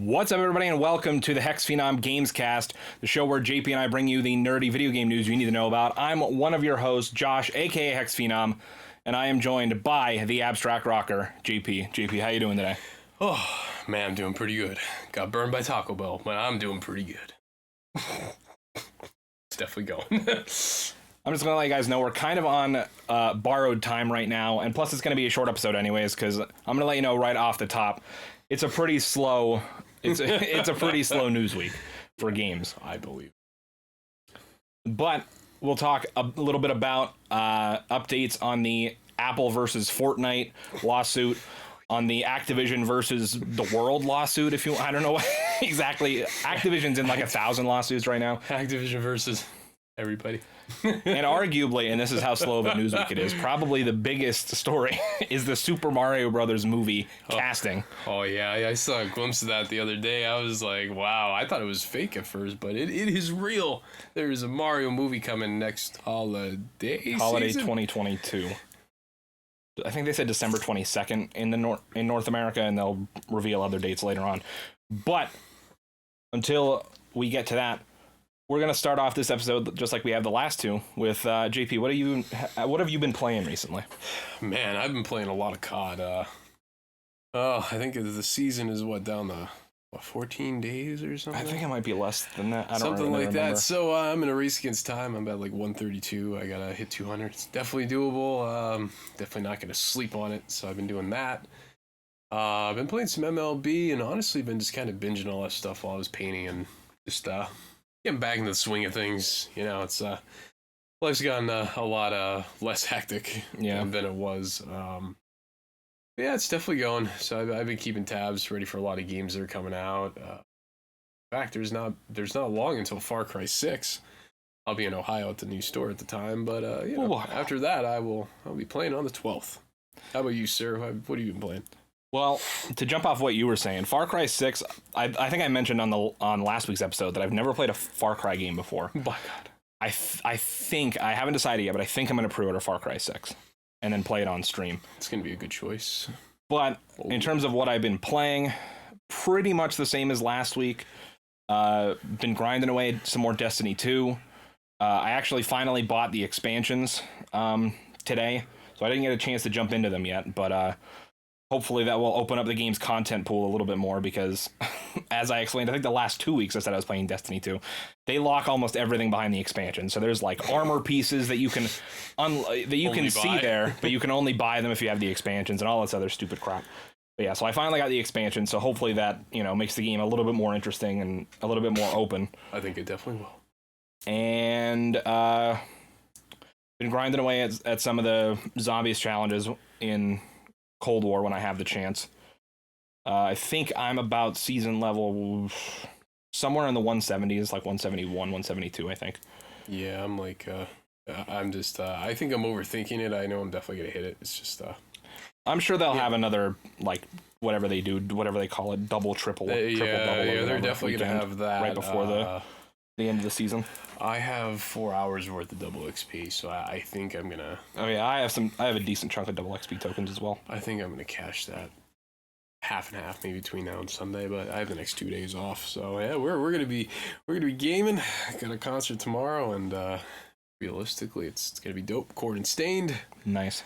What's up, everybody, and welcome to the HexxedPhenom Gamescast, the show where JP and I bring you the nerdy video game news you need to know about. I'm one of your hosts, Josh, aka HexxedPhenom, and I am joined by the abstract rocker, JP. JP, how you doing today? Oh, man, I'm doing pretty good. Got burned by Taco Bell, but I'm doing pretty good. It's definitely going. I'm just going to let you guys know we're kind of on borrowed time right now, and plus it's going to be a short episode anyways, because I'm going to let you know right off the top, it's a pretty slow... It's a pretty slow news week for games, I believe. But we'll talk a little bit about updates on the Apple versus Fortnite lawsuit, on the Activision versus the world lawsuit. If you, I don't know exactly. Activision's in like 1,000 lawsuits right now. Activision versus everybody. And arguably, and this is how slow of a news week it is, probably the biggest story is the Super Mario Brothers movie casting. Oh, yeah, I saw a glimpse of that the other day. I was like, wow, I thought it was fake at first, but it is real. There is a Mario movie coming next holiday season? 2022. I think they said December 22nd in North America, and they'll reveal other dates later on. But until we get to that, we're going to start off this episode, just like we have the last two, with JP. What have you been playing recently? Man, I've been playing a lot of COD. I think the season is, down to 14 days or something? I think it might be less than that. I don't something really like remember. that. So I'm in a race against time. I'm at like 132. I got to hit 200. It's definitely doable. Definitely not going to sleep on it. So I've been doing that. I've been playing some MLB and honestly been just kind of binging all that stuff while I was painting and just... getting back into the swing of things. You know, it's life's gotten a lot less hectic than it was. Yeah, it's definitely going. So I've been keeping tabs, ready for a lot of games that are coming out. In fact, there's not long until Far Cry 6. I'll be in Ohio at the new store at the time, but after that, I'll be playing on the 12th. How about you, sir? What have you been playing? Well, to jump off what you were saying, Far Cry 6, I think I mentioned on last week's episode that I've never played a Far Cry game before. My God. I think, I haven't decided yet, but I think I'm going to pre-order Far Cry 6 and then play it on stream. It's going to be a good choice. But in terms of what I've been playing, pretty much the same as last week. Been grinding away some more Destiny 2. I actually finally bought the expansions today, so I didn't get a chance to jump into them yet, but... hopefully that will open up the game's content pool a little bit more because, as I explained, I think the last 2 weeks I said I was playing Destiny 2. They lock almost everything behind the expansion. So there's like armor pieces that you can see there, but you can only buy them if you have the expansions and all this other stupid crap. But yeah, so I finally got the expansion. So hopefully that makes the game a little bit more interesting and a little bit more open. I think it definitely will. And been grinding away at some of the zombies challenges in Cold War when I have the chance. I think I'm about season level somewhere in the 170s, like 171, 172, I think. Yeah, I'm like, I'm just, I think I'm overthinking it. I know I'm definitely going to hit it. It's just, I'm sure they'll have another, like, whatever they do, whatever they call it, double, triple, double. Yeah, they're definitely going to have that. Right before the end of the season. I have 4 hours worth of double XP, so I think I'm going to... Oh, yeah, I have a decent chunk of double XP tokens as well. I think I'm going to cash that half and half, maybe between now and Sunday, but I have the next 2 days off, so yeah, we're going to be gaming. Got a concert tomorrow, and realistically, it's going to be dope. Cord and Stained. Nice.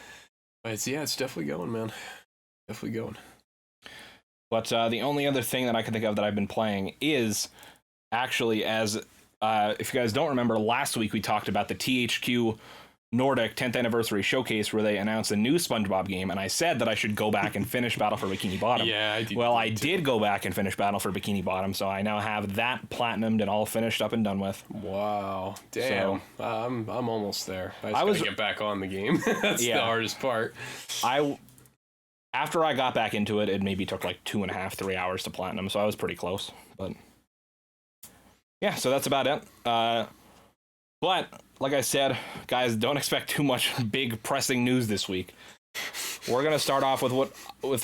But it's definitely going, man. Definitely going. But the only other thing that I can think of that I've been playing is actually as... if you guys don't remember, last week we talked about the THQ Nordic 10th Anniversary Showcase where they announced a new SpongeBob game, and I said that I should go back and finish Battle for Bikini Bottom. Yeah, I did. Well, I did go back and finish Battle for Bikini Bottom, so I now have that platinumed and all finished up and done with. Wow. Damn. So, I'm almost there. I just gotta get back on the game. That's the hardest part. After I got back into it, it maybe took like 2.5, 3 hours to platinum, so I was pretty close, but... yeah, so that's about it. But, like I said, guys, don't expect too much big pressing news this week. We're going to start off with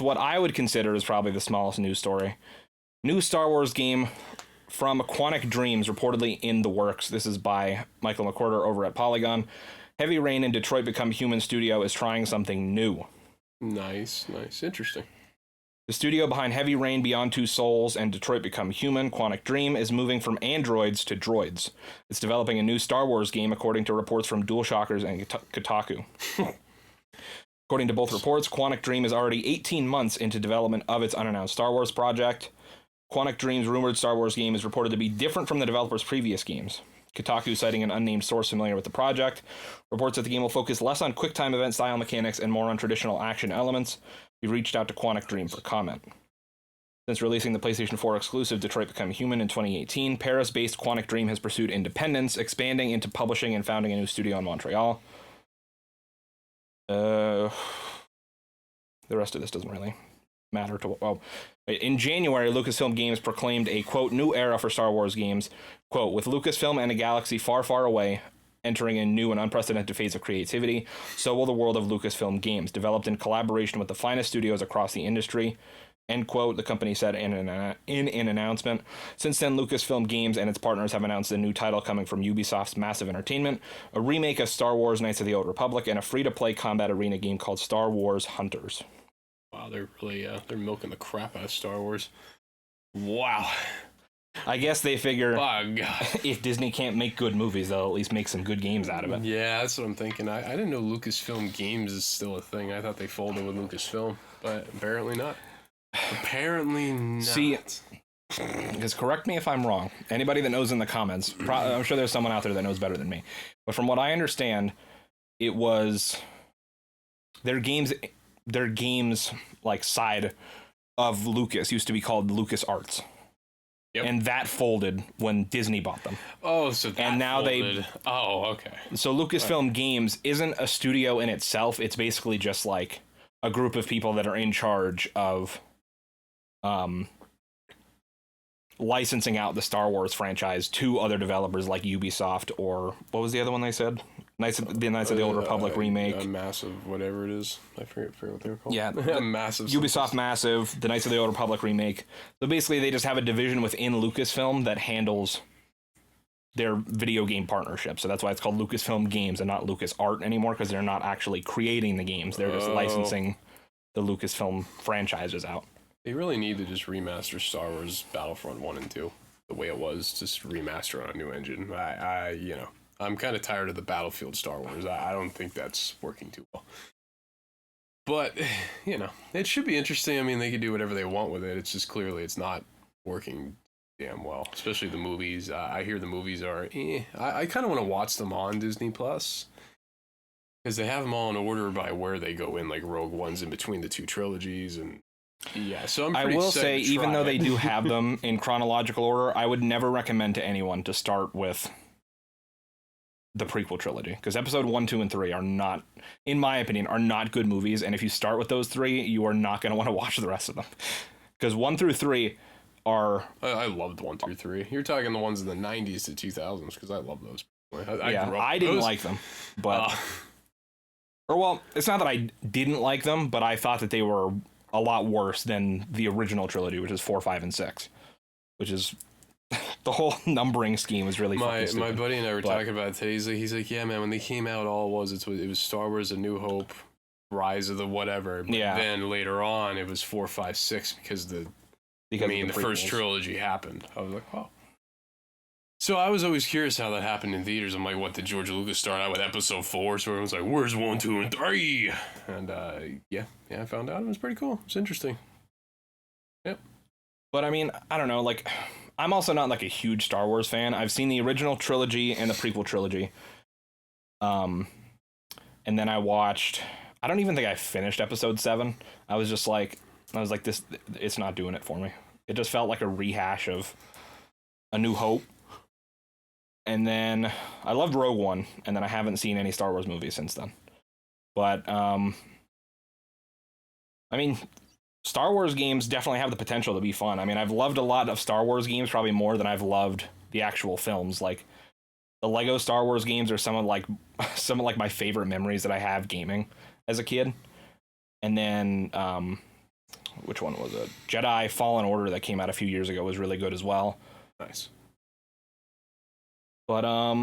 what I would consider is probably the smallest news story. New Star Wars game from Quantic Dreams reportedly in the works. This is by Michael McWhorter over at Polygon. Heavy Rain and Detroit Become Human Studio is trying something new. Nice. Interesting. The studio behind Heavy Rain, Beyond Two Souls, and Detroit Become Human, Quantic Dream, is moving from androids to droids. It's developing a new Star Wars game, according to reports from DualShockers and Kotaku. According to both reports, Quantic Dream is already 18 months into development of its unannounced Star Wars project. Quantic Dream's rumored Star Wars game is reported to be different from the developer's previous games. Kotaku, citing an unnamed source familiar with the project, reports that the game will focus less on quick-time event-style mechanics and more on traditional action elements. We reached out to Quantic Dream for comment. Since releasing the PlayStation 4 exclusive Detroit Become Human in 2018, Paris-based Quantic Dream has pursued independence, expanding into publishing and founding a new studio in Montreal. The rest of this doesn't really matter to... Well, in January, Lucasfilm Games proclaimed a, quote, new era for Star Wars games, quote, with Lucasfilm and a galaxy far, far away, entering a new and unprecedented phase of creativity, so will the world of Lucasfilm Games, developed in collaboration with the finest studios across the industry, end quote, the company said in an announcement. Since then, Lucasfilm Games and its partners have announced a new title coming from Ubisoft's Massive Entertainment, a remake of Star Wars Knights of the Old Republic, and a free-to-play combat arena game called Star Wars Hunters. Wow, they're really, they're milking the crap out of Star Wars. Wow. I guess they figure Bug. if Disney can't make good movies, they'll at least make some good games out of it. Yeah, that's what I'm thinking. I didn't know Lucasfilm Games is still a thing. I thought they folded with Lucasfilm, but apparently not. Apparently not. See, because correct me if I'm wrong. Anybody that knows in the comments, I'm sure there's someone out there that knows better than me. But from what I understand, it was their games like side of Lucas used to be called LucasArts. Yep. And that folded when Disney bought them. Oh, so that and now folded. Oh, okay. So Lucasfilm Games isn't a studio in itself. It's basically just like a group of people that are in charge of licensing out the Star Wars franchise to other developers like Ubisoft or what was the other one they said? Knights of the Old Republic remake. A Massive, whatever it is. I forget what they were called. Yeah. Massive. Ubisoft Massive, the Knights of the Old Republic remake. So basically they just have a division within Lucasfilm that handles their video game partnership. So that's why it's called Lucasfilm Games and not LucasArt anymore, because they're not actually creating the games. They're just licensing the Lucasfilm franchises out. They really need to just remaster Star Wars Battlefront 1 and 2 the way it was, just remaster on a new engine. I'm kind of tired of the Battlefield Star Wars. I don't think that's working too well. But, it should be interesting. I mean, they could do whatever they want with it. It's just clearly it's not working damn well, especially the movies. I hear the movies are I kind of want to watch them on Disney Plus because they have them all in order by where they go in, like Rogue One's in between the two trilogies. And yeah, so I'm pretty I will say, even though they do have them in chronological order, I would never recommend to anyone to start with the prequel trilogy, because episode 1, 2, and 3 are not, in my opinion, are not good movies. And if you start with those three, you are not going to want to watch the rest of them, because 1 through 3 are... I loved 1 through 3. You're talking the ones in the 90s to 2000s, because I love those. I didn't like them, but... Or, well, it's not that I didn't like them, but I thought that they were a lot worse than the original trilogy, which is 4, 5, and 6, which is... The whole numbering scheme was really fucking stupid. My buddy and I were talking about it today. He's like, yeah, man, when they came out, all it was Star Wars: A New Hope, Rise of the whatever. But then later on, it was 4, 5, 6 because the first trilogy happened. I was like, oh. So I was always curious how that happened in theaters. I'm like, what, did George Lucas start out with episode 4? So everyone's like, where's 1, 2, and 3? And I found out it was pretty cool. It's interesting. Yep. But I mean, I don't know, like... I'm also not like a huge Star Wars fan. I've seen the original trilogy and the prequel trilogy. And then I watched, I don't even think I finished episode 7. I was like, this, it's not doing it for me. It just felt like a rehash of A New Hope. And then I loved Rogue One, and then I haven't seen any Star Wars movies since then. But, I mean... Star Wars games definitely have the potential to be fun. I mean, I've loved a lot of Star Wars games, probably more than I've loved the actual films. Like, the Lego Star Wars games are some of my favorite memories that I have gaming as a kid. And then, which one was it? Jedi Fallen Order that came out a few years ago was really good as well. Nice. But, I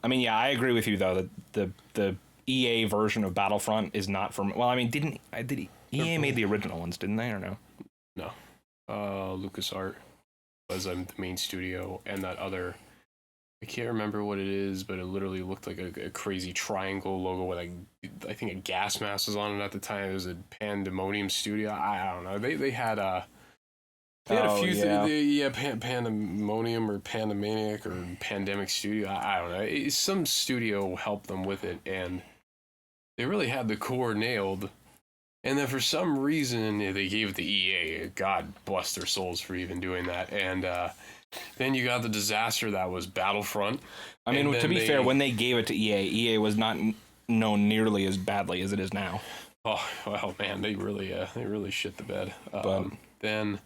mean, yeah, I agree with you, though, that the EA version of Battlefront is not for me. Well, I mean, EA made the original ones, didn't they, or no? No. LucasArts was the main studio, and that other, I can't remember what it is, but it literally looked like a crazy triangle logo with I think a gas mask was on it at the time. It was a Pandemonium studio. I don't know. They had a few Pandemonium or Pandemaniac or Pandemic Studio. I don't know. Some studio helped them with it, and they really had the core nailed. And then for some reason, they gave it to EA. God bless their souls for even doing that. And then you got the disaster that was Battlefront. I mean, to be fair, when they gave it to EA was not known nearly as badly as it is now. Oh, well, man, they really shit the bed. Then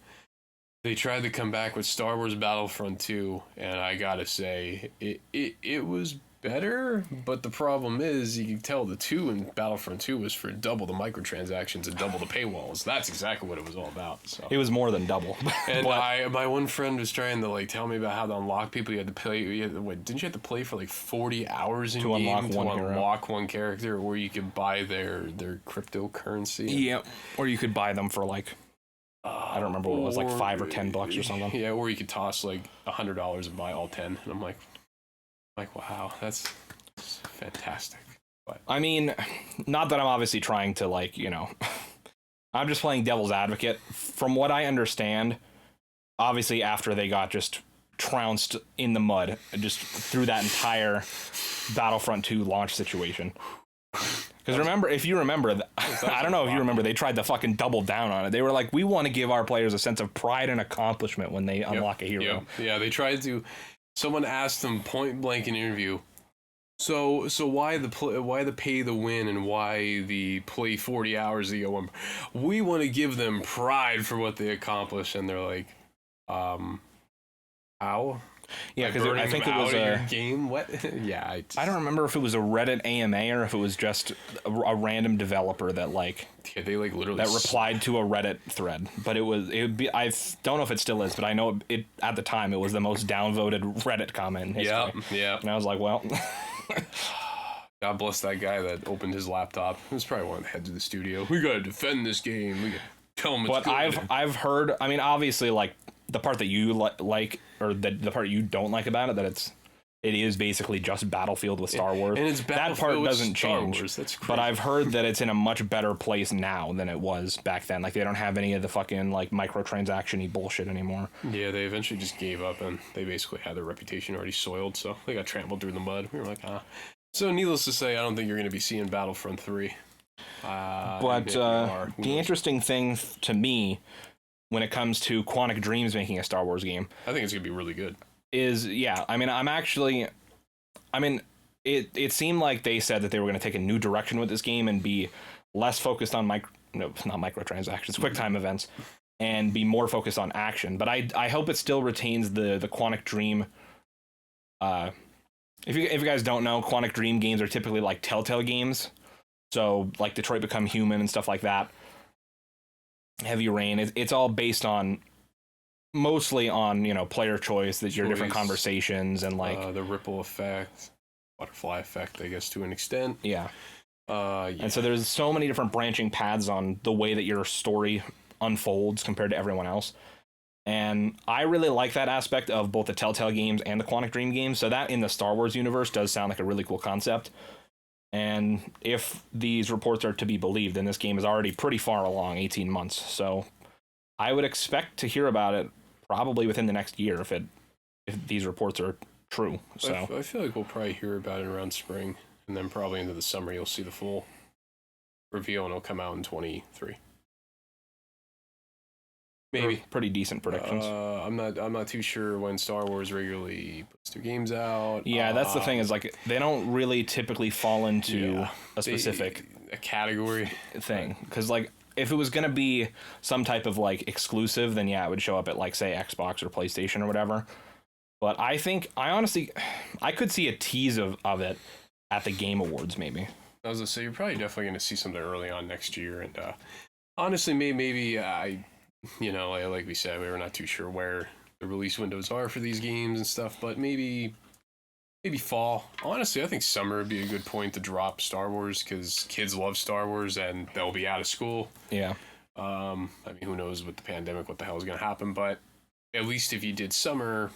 they tried to come back with Star Wars Battlefront 2, and I gotta say, it was better, but the problem is, you can tell the 2 in Battlefront 2 was for double the microtransactions and double the paywalls. That's exactly what it was all about. So. It was more than double. And my one friend was trying to tell me about how to unlock people. You had to play. Didn't you have to play for 40 hours in game to unlock one character, or you could buy their cryptocurrency? Yeah, or you could buy them for I don't remember what it was, $5 or $10 or something. Yeah, or you could toss $100 and buy all 10. And I'm like, wow, that's fantastic. But I mean, not that I'm obviously trying to I'm just playing devil's advocate. From what I understand, obviously after they got just trounced in the mud, just through that entire Battlefront 2 launch situation. Because if you remember, I don't know if you remember, they tried to fucking double down on it. They were like, we want to give our players a sense of pride and accomplishment when they unlock a hero. Yeah, they tried to. Someone asked them point blank in an interview, so why the pay the win and why the play 40 hours the OM? We want to give them pride for what they accomplished, and they're like, how? Yeah, because I think it was a game. What? Yeah, I don't remember if it was a Reddit AMA or if it was just a random developer that they literally replied to a Reddit thread. But it would be I don't know if it still is, but I know it at the time it was the most downvoted Reddit comment in history. Yeah. And I was like, well, God bless that guy that opened his laptop. He was probably one of the heads of the studio. We gotta defend this game. We gotta tell him it's good. But I've heard. I mean, obviously, the part that you like, or the part you don't like about it, that it is basically just Battlefield with Star Wars. And it's that part doesn't change. That's crazy. But I've heard that it's in a much better place now than it was back then. They don't have any of the fucking microtransaction-y bullshit anymore. Yeah, they eventually just gave up, and they basically had their reputation already soiled, so they got trampled through the mud. We were like, So needless to say, I don't think you're going to be seeing Battlefront 3. But the interesting thing to me, when it comes to Quantic Dreams making a Star Wars game, I think it's going to be really good. It seemed like they said that they were going to take a new direction with this game and be less focused on not microtransactions, quick time events, and be more focused on action. But I hope it still retains the Quantic Dream. If you guys don't know, Quantic Dream games are typically Telltale games. So Detroit Become Human and stuff like that. Heavy Rain. It's all based on mostly on player choice, that your different conversations and the ripple effect, butterfly effect, I guess, to an extent. Yeah. And so there's so many different branching paths on the way that your story unfolds compared to everyone else. And I really like that aspect of both the Telltale games and the Quantic Dream games. So that in the Star Wars universe does sound like a really cool concept. And if these reports are to be believed, then this game is already pretty far along, 18 months. So I would expect to hear about it probably within the next year if these reports are true. So I feel like we'll probably hear about it around spring, and then probably into the summer you'll see the full reveal, and it'll come out in 23. Maybe. Pretty decent predictions. I'm not too sure when Star Wars regularly puts their games out. Yeah, that's the thing, is they don't really typically fall into a specific category thing. Because if it was going to be some type of exclusive, then it would show up at say Xbox or PlayStation or whatever. But I could see a tease of it at the Game Awards, maybe. I was going to say, you're probably definitely going to see something early on next year. And honestly, maybe like we said, we were not too sure where the release windows are for these games and stuff, but maybe fall. Honestly, I think summer would be a good point to drop Star Wars, because kids love Star Wars and they'll be out of school. Yeah. I mean, who knows with the pandemic what the hell is going to happen, but at least if you did summer,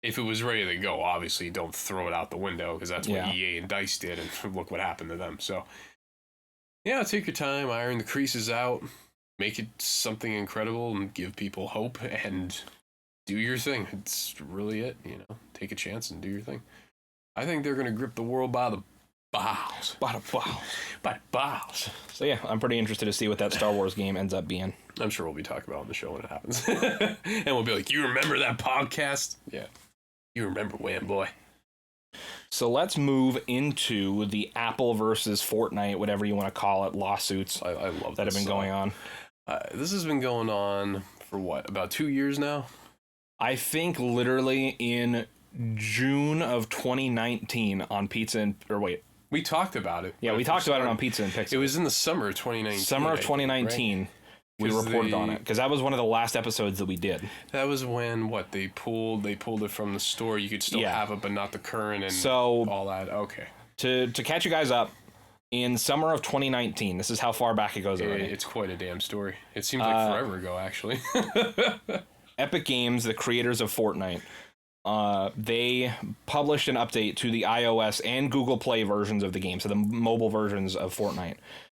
if it was ready to go, obviously don't throw it out the window, because that's what EA and DICE did, and look what happened to them. So, yeah, take your time, iron the creases out, make it something incredible, and give people hope, and do your thing. It's really it, you know. Take a chance and do your thing. I think they're going to grip the world by the balls. By the balls. By the balls. So yeah, I'm pretty interested to see what that Star Wars game ends up being. I'm sure we'll be talking about it on the show when it happens. And we'll be like, you remember that podcast? Yeah. You remember Wham Boy. So let's move into the Apple versus Fortnite, whatever you want to call it, lawsuits I love that have been going on. This has been going on for what, about 2 years now? I think literally in June of 2019 on Pizza and... Or wait. We talked about it. Yeah, we talked about it on Pizza and Pixel. It was in the summer of 2019. Summer of 2019. Right? We reported on it because that was one of the last episodes that we did. That was when they pulled it from the store. You could still have it, but not the current and all that. Okay. To catch you guys up, in summer of 2019, this is how far back it goes already. It's quite a damn story. It seems like forever ago, actually. Epic Games, the creators of Fortnite, they published an update to the iOS and Google Play versions of the game, so the mobile versions of Fortnite,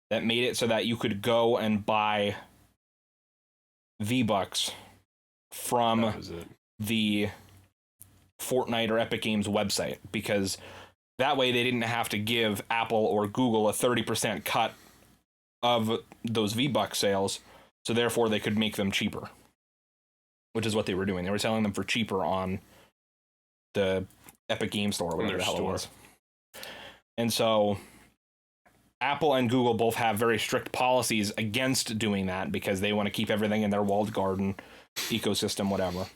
that made it so that you could go and buy V-Bucks from the Fortnite or Epic Games website, because that way they didn't have to give Apple or Google a 30% cut of those V-Bucks sales, so therefore they could make them cheaper, which is what they were doing. They were selling them for cheaper on the Epic Games Store or whatever the hell it was. And so Apple and Google both have very strict policies against doing that because they want to keep everything in their walled garden ecosystem, whatever.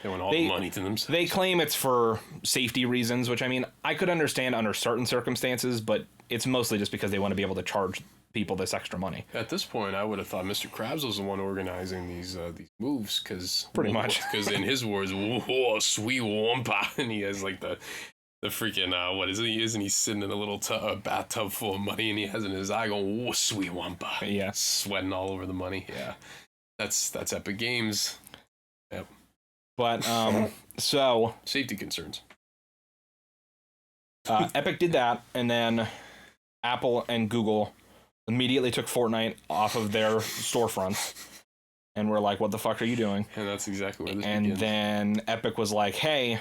They want all the money to themselves. They claim it's for safety reasons, which, I mean, I could understand under certain circumstances, but it's mostly just because they want to be able to charge people this extra money. At this point, I would have thought Mr. Krabs was the one organizing these moves, because pretty much, because in his words, whoa, sweet wampa, and he has like the freaking what is it? Isn't he sitting in a little bathtub full of money, and he has in his eye going, whoa, sweet wampa, yeah, sweating all over the money. Yeah, that's Epic Games. Yep. But so safety concerns. Epic did that, and then Apple and Google immediately took Fortnite off of their storefronts, and we're like, what the fuck are you doing? And that's exactly where this and begins. Then Epic was like, hey,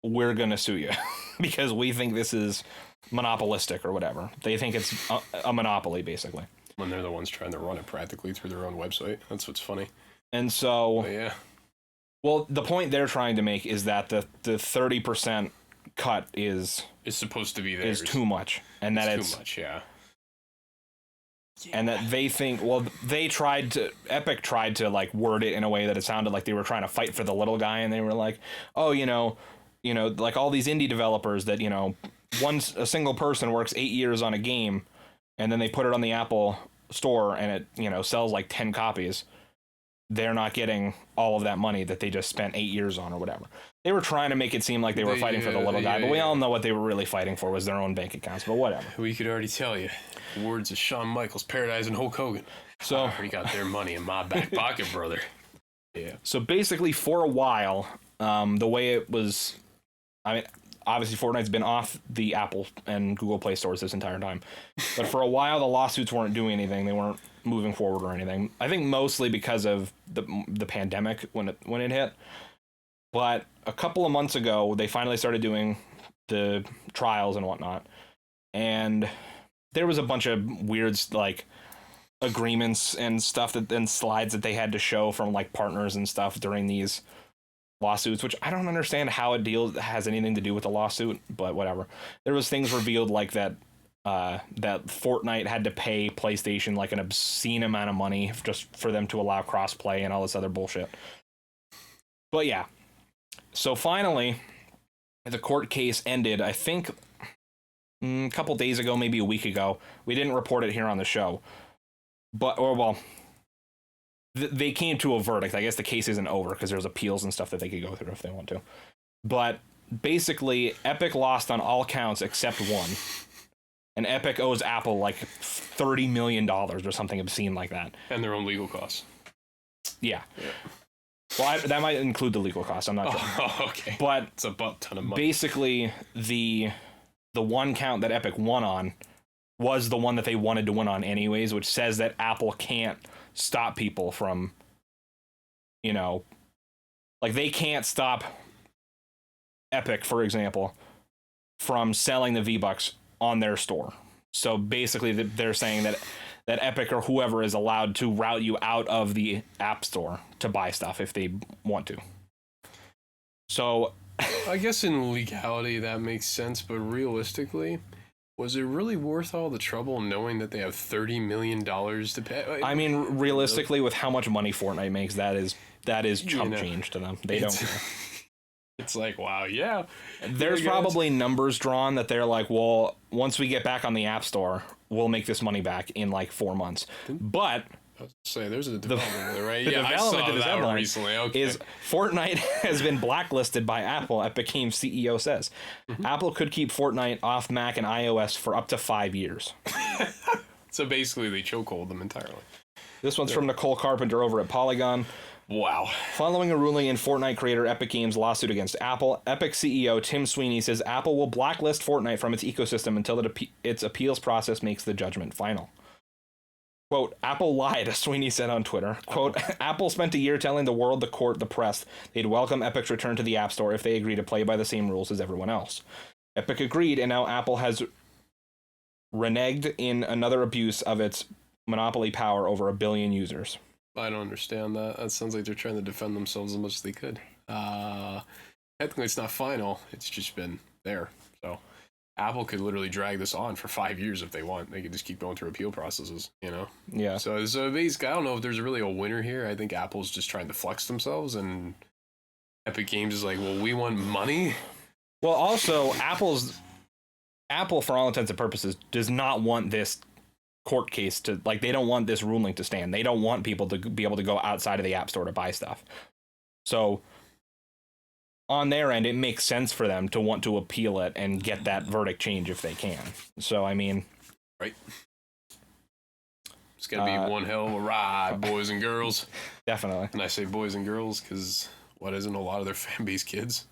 we're gonna sue you because we think this is monopolistic or whatever. They think it's a monopoly, basically. When they're the ones trying to run it practically through their own website. That's what's funny. And so, yeah. Well, the point they're trying to make is that the 30% cut is supposed to be there. Is too much, and that it's too much, yeah. And that they think, well, Epic tried to like word it in a way that it sounded like they were trying to fight for the little guy, and they were like, oh, you know, like all these indie developers that, a single person works 8 years on a game, and then they put it on the Apple store and it, sells like 10 copies. They're not getting all of that money that they just spent 8 years on or whatever. They were trying to make it seem like they were fighting for the little guy, but we all know what they were really fighting for was their own bank accounts, but whatever. We could already tell you. Words of Shawn Michaels, Paradise, and Hulk Hogan. So I already got their money in my back pocket, brother. Yeah. So basically, for a while, the way it was, I mean, obviously Fortnite's been off the Apple and Google Play stores this entire time, but for a while the lawsuits weren't doing anything. They weren't moving forward or anything. I think mostly because of the pandemic when it hit. But a couple of months ago, they finally started doing the trials and whatnot, and there was a bunch of weird like agreements and stuff and slides that they had to show from like partners and stuff during these lawsuits, which I don't understand how it has anything to do with the lawsuit, but whatever. There was things revealed like that Fortnite had to pay PlayStation like an obscene amount of money just for them to allow crossplay and all this other bullshit. But yeah, so finally the court case ended, I think a couple days ago, maybe a week ago. We didn't report it here on the show, they came to a verdict. I guess the case isn't over because there's appeals and stuff that they could go through if they want to. But basically, Epic lost on all counts except one. And Epic owes Apple like $30 million or something obscene like that. And their own legal costs. Yeah. Well, that might include the legal costs. I'm not sure. Oh, okay. But it's a butt ton of money. Basically, the one count that Epic won on was the one that they wanted to win on anyways, which says that Apple can't stop people from, like they can't stop Epic, for example, from selling the V-Bucks on their store. So basically, they're saying that Epic or whoever is allowed to route you out of the App Store to buy stuff if they want to. So I guess in legality that makes sense, but realistically, was it really worth all the trouble knowing that they have $30 million to pay? I mean, realistically, with how much money Fortnite makes, that is chump change to them. They don't care. It's like, wow, yeah. There's probably numbers drawn that they're like, well, once we get back on the App Store, we'll make this money back in like 4 months. But I was say there's a development there, right? The yeah, development I saw to this that headline recently. Okay. is Fortnite has been blacklisted by Apple, Epic Games CEO says. Apple could keep Fortnite off Mac and iOS for up to 5 years. So basically, they chokehold them entirely. This one's from Nicole Carpenter over at Polygon. Wow. Following a ruling in Fortnite creator Epic Games' lawsuit against Apple, Epic CEO Tim Sweeney says Apple will blacklist Fortnite from its ecosystem until its appeals process makes the judgment final. Quote, Apple lied, Sweeney said on Twitter. Quote, Apple spent a year telling the world, the court, the press, they'd welcome Epic's return to the App Store if they agree to play by the same rules as everyone else. Epic agreed, and now Apple has reneged in another abuse of its monopoly power over 1 billion users. I don't understand that. That sounds like they're trying to defend themselves as much as they could. Technically, it's not final. It's just been there. So Apple could literally drag this on for 5 years if they want. They could just keep going through appeal processes, Yeah. So basically, I don't know if there's really a winner here. I think Apple's just trying to flex themselves, and Epic Games is like, well, we want money. Well, also, Apple, for all intents and purposes, does not want this court case to, like, they don't want this ruling to stand. They don't want people to be able to go outside of the App Store to buy stuff. So on their end, it makes sense for them to want to appeal it and get that verdict changed if they can. So, I mean... Right. It's going to be one hell of a ride, boys and girls. Definitely. And I say boys and girls because what isn't a lot of their fan base kids?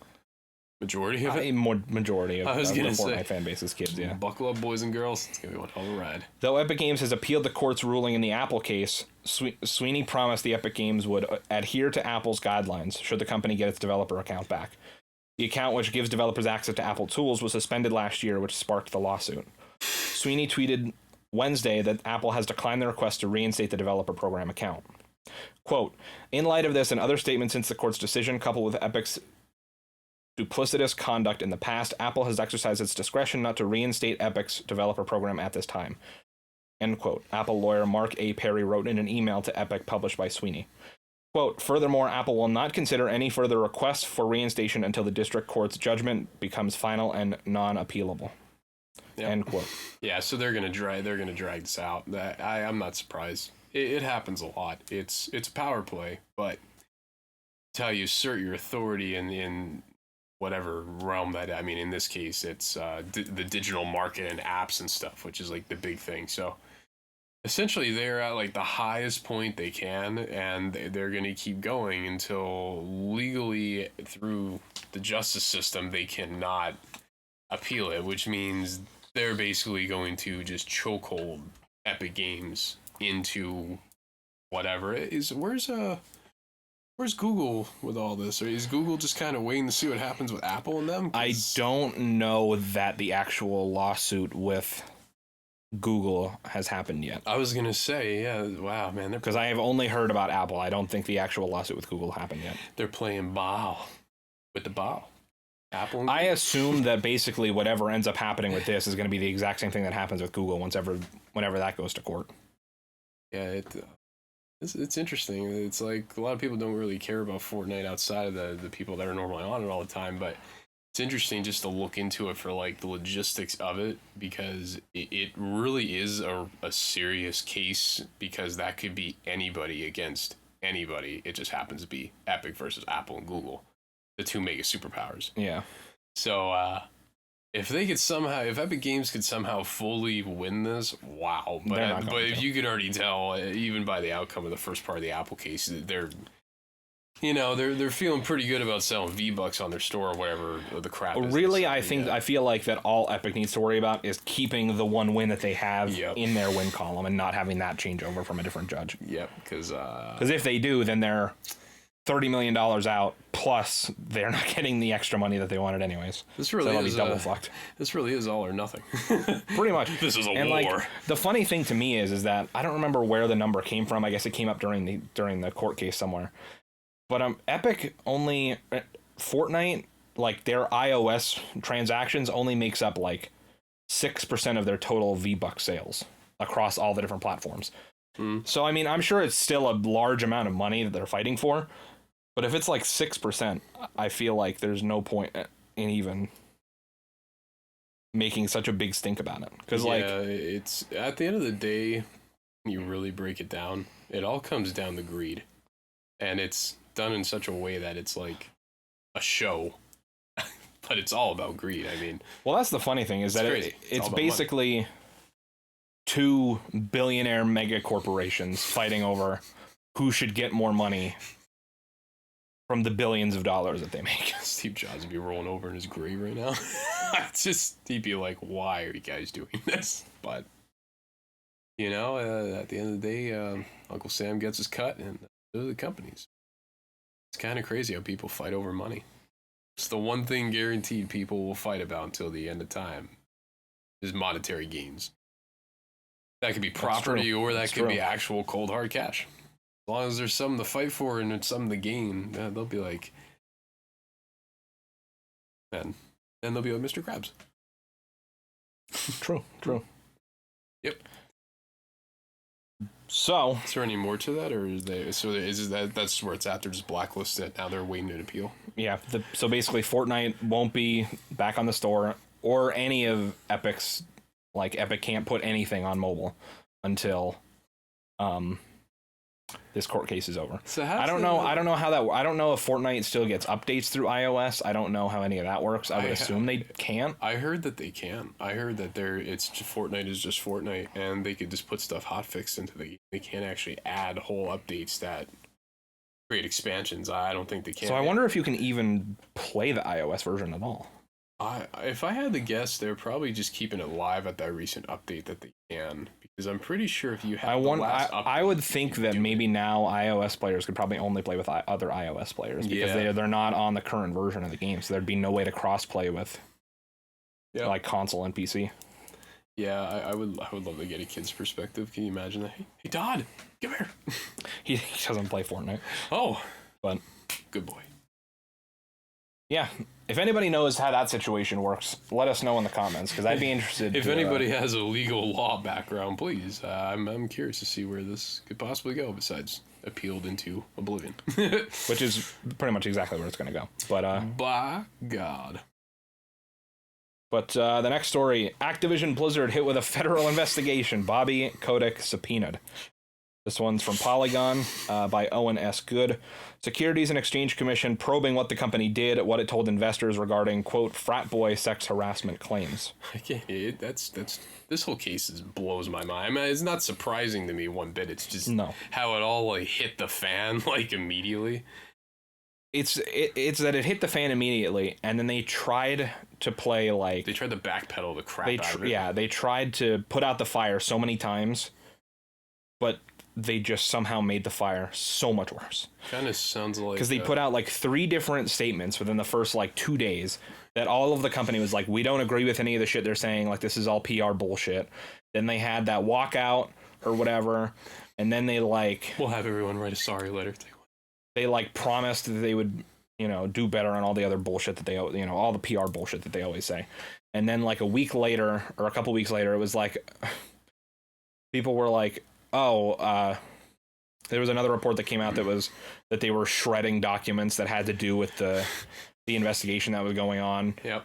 Majority of it? Majority of the Fortnite fan base is kids, yeah. Buckle up, boys and girls. It's going to be one hell of a ride. Though Epic Games has appealed the court's ruling in the Apple case, Sweeney promised the Epic Games would adhere to Apple's guidelines should the company get its developer account back. The account, which gives developers access to Apple tools, was suspended last year, which sparked the lawsuit. Sweeney tweeted Wednesday that Apple has declined the request to reinstate the developer program account. Quote, in light of this and other statements since the court's decision, coupled with Epic's duplicitous conduct in the past, Apple has exercised its discretion not to reinstate Epic's developer program at this time. End quote. Apple lawyer Mark A. Perry wrote in an email to Epic published by Sweeney. Quote, furthermore, Apple will not consider any further requests for reinstation until the district court's judgment becomes final and non-appealable. Yep. End quote. Yeah, so they're gonna drag this out. I'm not surprised. It happens a lot. It's a power play, but it's how you assert your authority in whatever realm that, I mean, in this case, it's the digital market and apps and stuff, which is like the big thing. So essentially they're at like the highest point they can, and they're going to keep going until legally through the justice system, they cannot appeal it, which means they're basically going to just chokehold Epic Games into whatever it is. Where's Google with all this? Or is Google just kind of waiting to see what happens with Apple and them? I don't know that the actual lawsuit with Google has happened yet. I was going to say, yeah, wow, man. Because I have only heard about Apple. I don't think the actual lawsuit with Google happened yet. They're playing ball with the ball. Apple and I assume that basically whatever ends up happening with this is going to be the exact same thing that happens with Google whenever that goes to court. Yeah, it's interesting. It's like a lot of people don't really care about Fortnite outside of the people that are normally on it all the time, but it's interesting just to look into it for like the logistics of it, because it really is a serious case, because that could be anybody against anybody. It just happens to be Epic versus Apple and Google, the two mega superpowers. Yeah. So If Epic Games could somehow fully win this, wow. But if you could already tell, even by the outcome of the first part of the Apple case, they're feeling pretty good about selling V-Bucks on their store or whatever the crap is. Really, I feel like that all Epic needs to worry about is keeping the one win that they have in their win column and not having that change over from a different judge. Yep, because if they do, then they're $30 million out, plus they're not getting the extra money that they wanted anyways. This really is double fucked. This really is all or nothing. Pretty much. This is a war. Like, the funny thing to me is that I don't remember where the number came from. I guess it came up during the court case somewhere. But Epic only Fortnite, like their iOS transactions only makes up like 6% of their total V-Buck sales across all the different platforms. So I mean, I'm sure it's still a large amount of money that they're fighting for. But if it's like 6%, I feel like there's no point in even making such a big stink about it. Because it's at the end of the day, when you really break it down, it all comes down to greed, and it's done in such a way that it's like a show, but it's all about greed. I mean, well, that's the funny thing is that it's basically two billionaire mega corporations fighting over who should get more money from the billions of dollars that they make. Steve Jobs would be rolling over in his grave right now. He'd be like, why are you guys doing this? But, at the end of the day, Uncle Sam gets his cut, and those are the companies. It's kind of crazy how people fight over money. It's the one thing guaranteed people will fight about until the end of time is monetary gains. That could be property or that could be actual cold hard cash. As long as there's something to fight for and something to gain, they'll be like, man. And they'll be like Mr. Krabs. True. Yep. So, is there any more to that, or that's where it's at? They're just blacklisted. Now they're waiting to appeal. Yeah. So basically, Fortnite won't be back on the store, or any of Epic's. Like Epic can't put anything on mobile until this court case is over. So I don't know how that. I don't know if Fortnite still gets updates through iOS. I don't know how any of that works. I would assume they can't. I heard that they can. I heard that Fortnite is just Fortnite, and they could just put stuff hotfixed into the game. They can't actually add whole updates that create expansions. I don't think they can. So I wonder if you can even play the iOS version at all. If I had to guess, they're probably just keeping it live at that recent update that they can, because I'm pretty sure if you have I would think that maybe now iOS players could probably only play with other iOS players because they're not on the current version of the game, so there'd be no way to cross-play with like console and PC. Yeah, I would love to get a kid's perspective. Can you imagine that? Hey Todd, come here. He doesn't play Fortnite. Oh, but good boy. Yeah, if anybody knows how that situation works, let us know in the comments, because I'd be interested. If anybody has a legal law background, please. I'm curious to see where this could possibly go, besides appealed into oblivion. Which is pretty much exactly where it's going to go. But by God. But the next story, Activision Blizzard hit with a federal investigation. Bobby Kotick subpoenaed. This one's from Polygon by Owen S. Good. Securities and Exchange Commission probing what the company did, what it told investors regarding, quote, frat boy sex harassment claims. This whole case blows my mind. I mean, it's not surprising to me one bit. It's just how it all hit the fan immediately. It's that it hit the fan immediately, and then they tried to play they tried to backpedal the crap out of it. Yeah, they tried to put out the fire so many times, but they just somehow made the fire so much worse. Kind of sounds like... Because they put out 3 different statements within the first 2 days that all of the company was we don't agree with any of the shit they're saying, this is all PR bullshit. Then they had that walkout or whatever, and then they we'll have everyone write a sorry letter. They promised that they would, do better on all the other bullshit that they, all the PR bullshit that they always say. And then a week later or a couple weeks later, it was people were there was another report that came out that they were shredding documents that had to do with the investigation that was going on. Yep.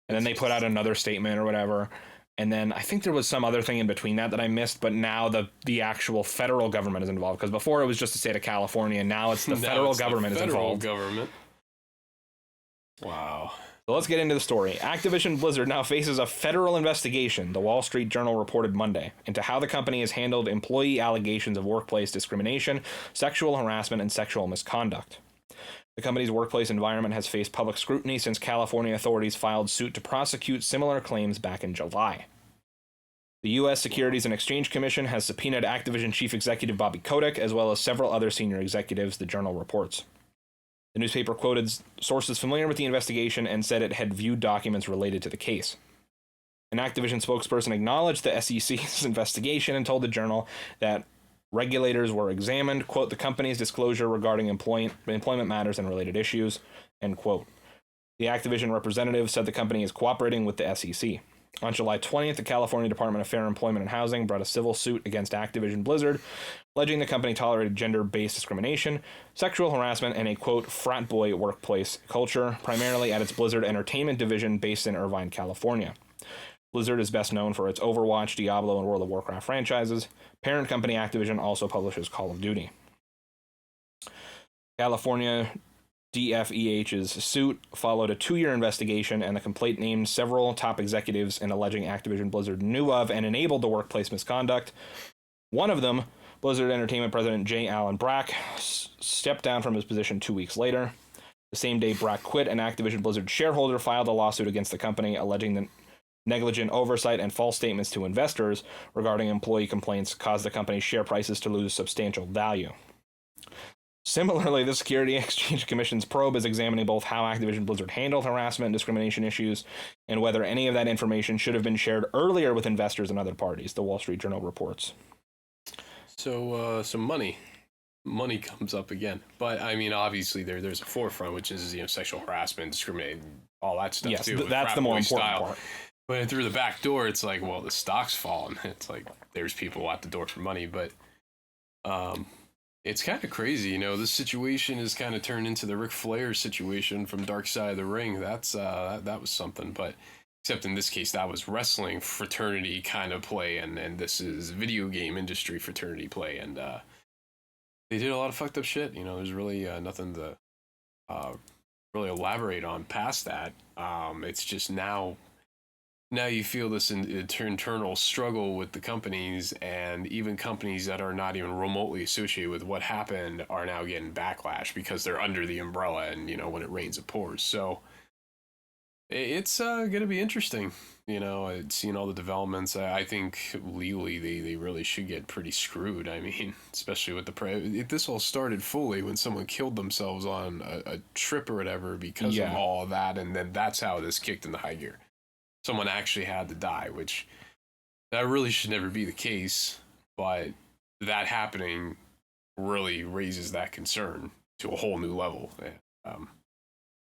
And then they put out another statement or whatever. And then I think there was some other thing in between that I missed, but now the actual federal government is involved, because before it was just the state of California, and now it's the federal government is involved. Government. Wow. So let's get into the story. Activision Blizzard now faces a federal investigation, the Wall Street Journal reported Monday, into how the company has handled employee allegations of workplace discrimination, sexual harassment, and sexual misconduct. The company's workplace environment has faced public scrutiny since California authorities filed suit to prosecute similar claims back in July. The U.S. Securities and Exchange Commission has subpoenaed Activision chief executive Bobby Kotick, as well as several other senior executives, the Journal reports. The newspaper quoted sources familiar with the investigation and said it had viewed documents related to the case. An Activision spokesperson acknowledged the SEC's investigation and told the Journal that regulators were examined, quote, the company's disclosure regarding employment matters and related issues, end quote. The Activision representative said the company is cooperating with the SEC. On July 20th, the California Department of Fair Employment and Housing brought a civil suit against Activision Blizzard, alleging the company tolerated gender-based discrimination, sexual harassment, and a, quote, frat boy workplace culture, primarily at its Blizzard Entertainment division based in Irvine, California. Blizzard is best known for its Overwatch, Diablo, and World of Warcraft franchises. Parent company Activision also publishes Call of Duty. California DFEH's suit followed a 2-year investigation, and the complaint named several top executives in alleging Activision Blizzard knew of and enabled the workplace misconduct. One of them, Blizzard Entertainment President J. Allen Brack, stepped down from his position 2 weeks later. The same day Brack quit, an Activision Blizzard shareholder filed a lawsuit against the company, alleging that negligent oversight and false statements to investors regarding employee complaints caused the company's share prices to lose substantial value. Similarly, the Securities and Exchange Commission's probe is examining both how Activision Blizzard handled harassment and discrimination issues and whether any of that information should have been shared earlier with investors and other parties, the Wall Street Journal reports. So money comes up again. But I mean, obviously there's a forefront, which is, sexual harassment, discriminating, all that stuff too. Yes, that's the more important part. But through the back door, it's like, well, the stock's fallen. It's like there's people at the door for money, but it's kind of crazy, this situation is kind of turned into the Ric Flair situation from Dark Side of the Ring. That was something, but except in this case, that was wrestling fraternity kind of play, and this is video game industry fraternity play, and they did a lot of fucked up shit. There's really nothing to really elaborate on past that. It's just now you feel this internal struggle with the companies, and even companies that are not even remotely associated with what happened are now getting backlash because they're under the umbrella, and when it rains it pours. So it's going to be interesting. Seeing all the developments. I think legally they really should get pretty screwed. I mean, especially with this all started fully when someone killed themselves on a trip or whatever because of all of that, and then that's how this kicked into high gear. Someone actually had to die, which that really should never be the case, but that happening really raises that concern to a whole new level.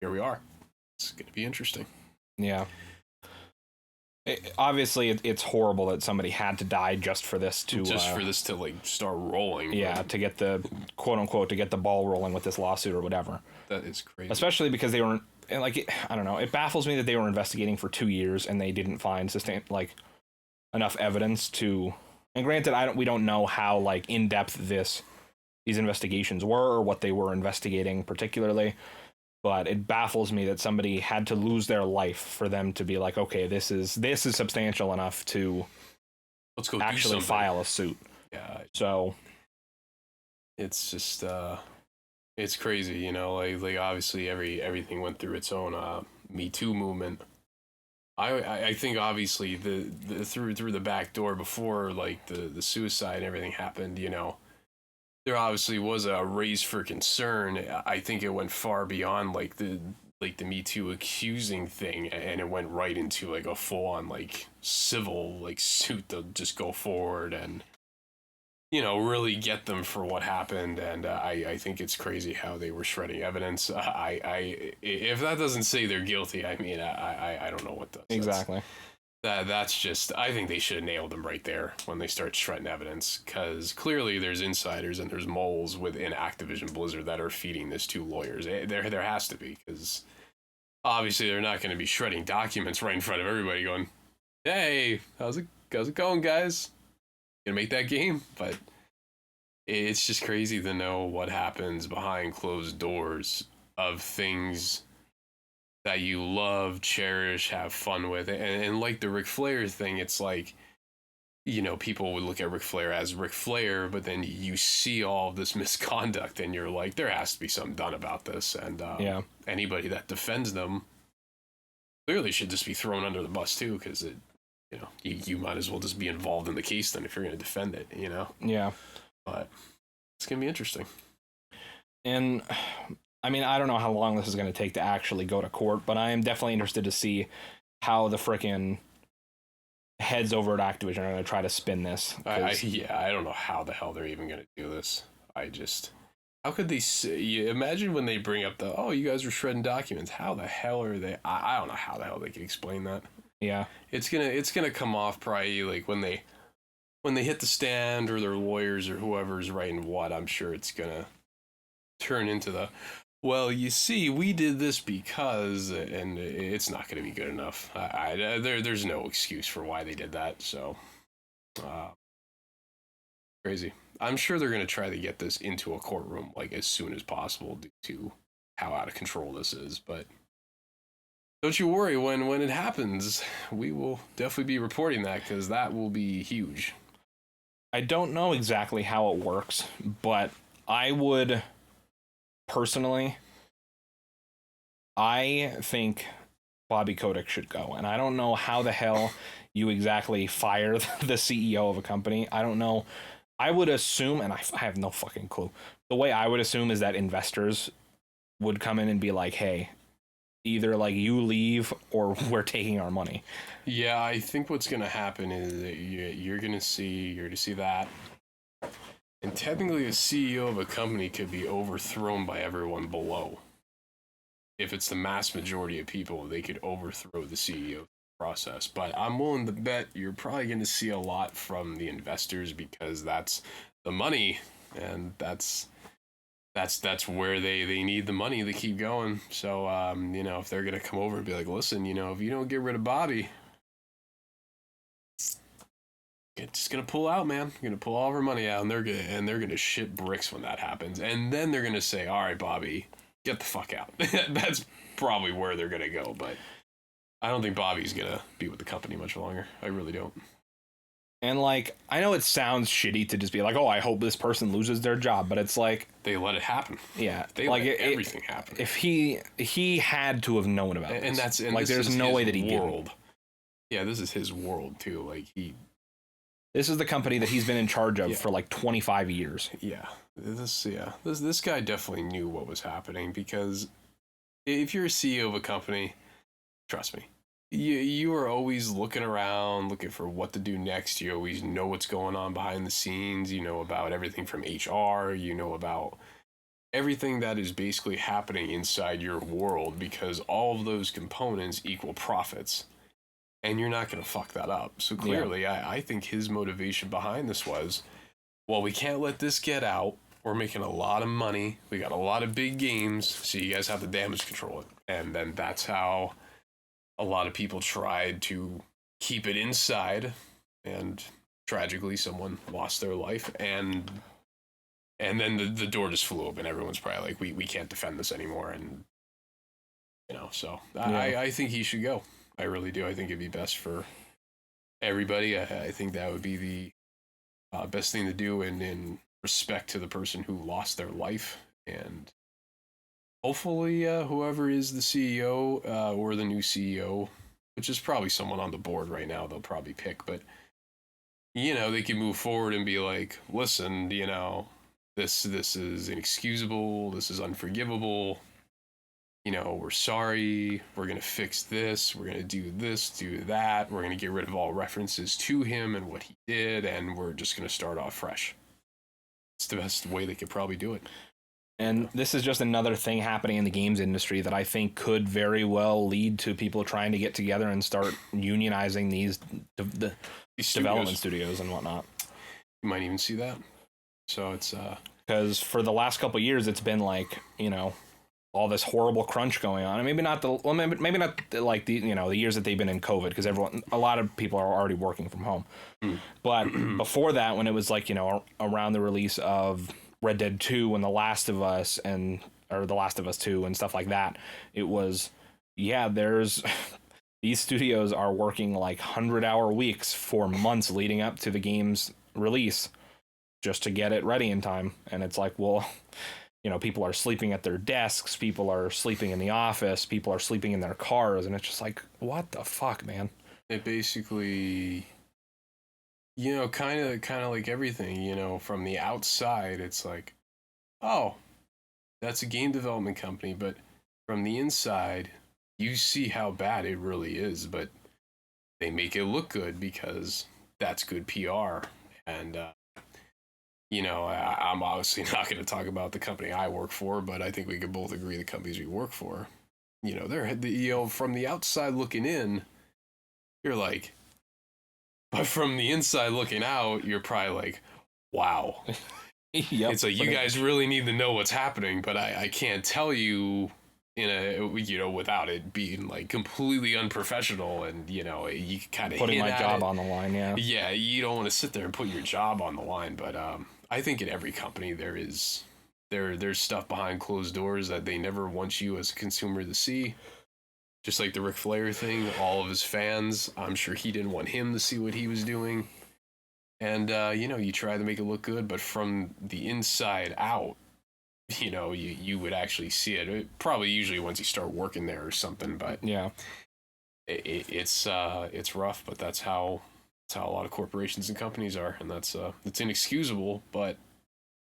Here we are. It's going to be interesting. Yeah. Obviously, it's horrible that somebody had to die just for this to start rolling. Yeah, to get the quote unquote to get the ball rolling with this lawsuit or whatever. That is crazy. Especially because they were I don't know. It baffles me that they were investigating for 2 years and they didn't find enough evidence to. And granted, we don't know how in depth these investigations were or what they were investigating particularly. But it baffles me that somebody had to lose their life for them to be like, okay, this is substantial enough to let's go actually file a suit. Yeah. So it's just it's crazy, obviously everything went through its own Me Too movement. I think obviously the through the back door before the suicide and everything happened, there obviously was a raise for concern. I think it went far beyond the Me Too accusing thing, and it went right into a full on civil suit to just go forward and really get them for what happened. And I think it's crazy how they were shredding evidence. If that doesn't say they're guilty, I mean I don't know what does. Exactly. That's just, I think they should have nailed them right there when they start shredding evidence, because clearly there's insiders and there's moles within Activision Blizzard that are feeding this to lawyers. There has to be, because obviously they're not going to be shredding documents right in front of everybody going, hey, how's it going, guys? Gonna make that game? But it's just crazy to know what happens behind closed doors of things that you love, cherish, have fun with. And like the Ric Flair thing, it's like, people would look at Ric Flair as Ric Flair, but then you see all of this misconduct and you're like, there has to be something done about this. And anybody that defends them clearly should just be thrown under the bus too, because you might as well just be involved in the case then if you're going to defend it, Yeah. But it's going to be interesting. And I mean, I don't know how long this is going to take to actually go to court, but I am definitely interested to see how the frickin' heads over at Activision are going to try to spin this. I don't know how the hell they're even going to do this. How could they imagine when they bring up you guys were shredding documents? How the hell are they? I don't know how the hell they can explain that. Yeah. It's gonna come off probably like when they hit the stand, or their lawyers or whoever's writing what. I'm sure it's gonna turn into well, you see, we did this because, and it's not going to be good enough. There's no excuse for why they did that. So, crazy. I'm sure they're going to try to get this into a courtroom like as soon as possible due to how out of control this is. But don't you worry, when it happens, we will definitely be reporting that, because that will be huge. I don't know exactly how it works, but I would... Personally, I think Bobby Kotick should go. And I don't know how the hell you exactly fire the CEO of a company. I don't know. I would assume, and I have no fucking clue, the way I would assume is that investors would come in and be like, hey, either like you leave or we're taking our money. Yeah, I think what's going to happen is that you're going to see that. And technically, a CEO of a company could be overthrown by everyone below. If it's the mass majority of people, they could overthrow the CEO process. But I'm willing to bet you're probably going to see a lot from the investors, because that's the money, and that's where they need the money to keep going. So, if they're going to come over and be like, listen, if you don't get rid of Bobby, it's just gonna pull out, man. You're gonna pull all of our money out, and they're gonna shit bricks when that happens. And then they're gonna say, all right, Bobby, get the fuck out. That's probably where they're gonna go. But I don't think Bobby's gonna be with the company much longer. I really don't. And like, I know it sounds shitty to just be like, oh, I hope this person loses their job, but it's like, they let it happen. Yeah, they let everything happen. If he had to have known about this, and there's no way that he didn't. Yeah, this is his world too. Like This is the company that he's been in charge of for like 25 years. Yeah. This guy definitely knew what was happening, because if you're a CEO of a company, trust me, you are always looking around, looking for what to do next. You always know what's going on behind the scenes. You know about everything from HR. You know about everything that is basically happening inside your world, because all of those components equal profits. And you're not going to fuck that up. So clearly, I think his motivation behind this was, well, we can't let this get out. We're making a lot of money. We got a lot of big games, so you guys have to damage control it. And then that's how a lot of people tried to keep it inside. And tragically, someone lost their life. And then the door just flew open. Everyone's probably like, we can't defend this anymore. And, so I think he should go. I really do. I think it'd be best for everybody. I think that would be the best thing to do in respect to the person who lost their life. And hopefully whoever is the CEO or the new CEO, which is probably someone on the board right now, they'll probably pick. But, they can move forward and be like, listen, this is inexcusable. This is unforgivable. We're sorry, we're going to fix this, we're going to do this, do that, we're going to get rid of all references to him and what he did, and we're just going to start off fresh. It's the best way they could probably do it. And this is just another thing happening in the games industry that I think could very well lead to people trying to get together and start unionizing these development studios and whatnot. You might even see that. So it's... Because for the last couple of years, it's been like, all this horrible crunch going on, and maybe not like the the years that they've been in COVID, because a lot of people are already working from home. But before that, when it was like around the release of Red Dead 2 and The Last of Us or The Last of Us 2 and stuff like that, it was yeah, there's these studios are working like 100-hour weeks for months leading up to the game's release just to get it ready in time. And it's like, well, people are sleeping at their desks, people are sleeping in the office, people are sleeping in their cars, and it's just like, what the fuck, man? It basically, kind of like everything, from the outside, it's like, oh, that's a game development company, but from the inside, you see how bad it really is, but they make it look good because that's good PR. And, I'm obviously not going to talk about the company I work for, but I think we could both agree the companies we work for, from the outside looking in, you're like, but from the inside looking out, you're probably like, wow. Yep, it's like, you guys really need to know what's happening, but I can't tell you without it being like completely unprofessional, and you kind of putting my job on the line. Yeah, you don't want to sit there and put your job on the line, but I think in every company there's stuff behind closed doors that they never want you as a consumer to see. Just like the Ric Flair thing, all of his fans, I'm sure he didn't want him to see what he was doing. And, you try to make it look good, but from the inside out, you would actually see it. Probably usually once you start working there or something, but yeah, it's rough, but that's how a lot of corporations and companies are. And that's inexcusable, but,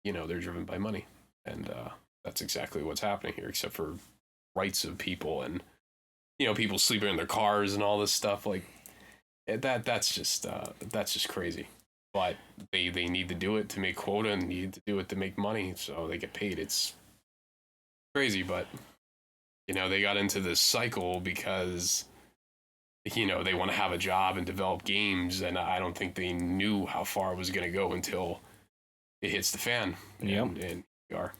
they're driven by money. And that's exactly what's happening here, except for rights of people and, people sleeping in their cars and all this stuff. Like that's just crazy. But they need to do it to make quota and need to do it to make money, so they get paid. It's crazy, but they got into this cycle because they want to have a job and develop games, and I don't think they knew how far it was going to go until it hits the fan. And we are.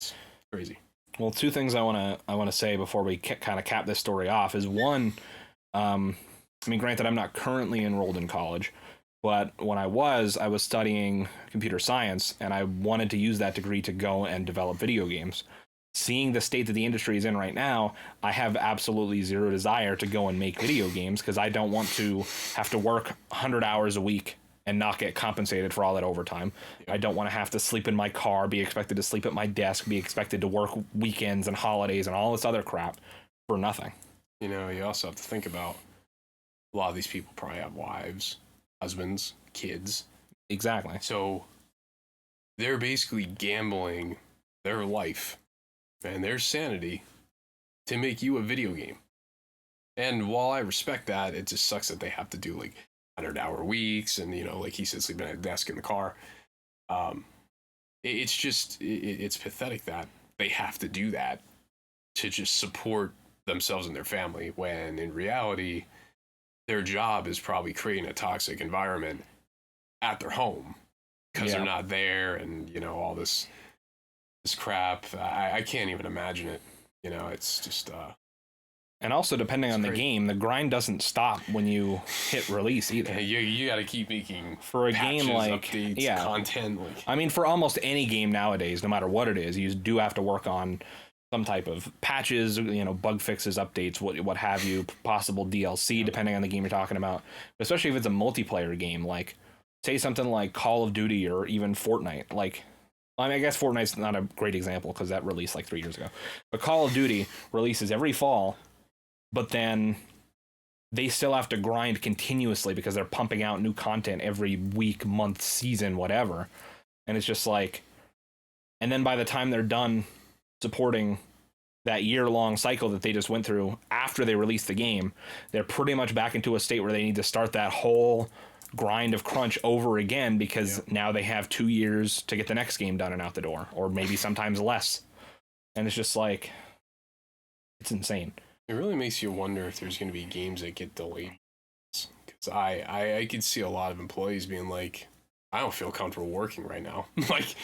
It's crazy. Well, two things I want to say before we kind of cap this story off is one, granted, I'm not currently enrolled in college, but when I was studying computer science, and I wanted to use that degree to go and develop video games. Seeing the state that the industry is in right now, I have absolutely zero desire to go and make video games because I don't want to have to work 100 hours a week and not get compensated for all that overtime. Yep. I don't want to have to sleep in my car, be expected to sleep at my desk, be expected to work weekends and holidays and all this other crap for nothing. You also have to think about a lot of these people probably have wives, husbands, kids. Exactly. So they're basically gambling their life and their sanity to make you a video game. And while I respect that, it just sucks that they have to do like 100-hour weeks and, like he said, sleeping at a desk in the car. It's pathetic that they have to do that to just support themselves and their family, when in reality, their job is probably creating a toxic environment at their home because they're not there, and all this crap. I can't even imagine it. It's just and also, depending on the game, the grind doesn't stop when you hit release either. Yeah, you got to keep making for a patches, game like updates, content. For almost any game nowadays, no matter what it is, you do have to work on some type of patches, bug fixes, updates, what have you, possible DLC, depending on the game you're talking about. But especially if it's a multiplayer game, like say something like Call of Duty or even Fortnite. I guess Fortnite's not a great example because that released like 3 years ago. But Call of Duty releases every fall, but then they still have to grind continuously because they're pumping out new content every week, month, season, whatever. And it's just like, and then by the time they're done supporting that year-long cycle that they just went through after they released the game, they're pretty much back into a state where they need to start that whole grind of crunch over again because now they have 2 years to get the next game done and out the door, or maybe sometimes less. And it's just like, it's insane. It really makes you wonder if there's going to be games that get delayed. Because I could see a lot of employees being like, I don't feel comfortable working right now. Like,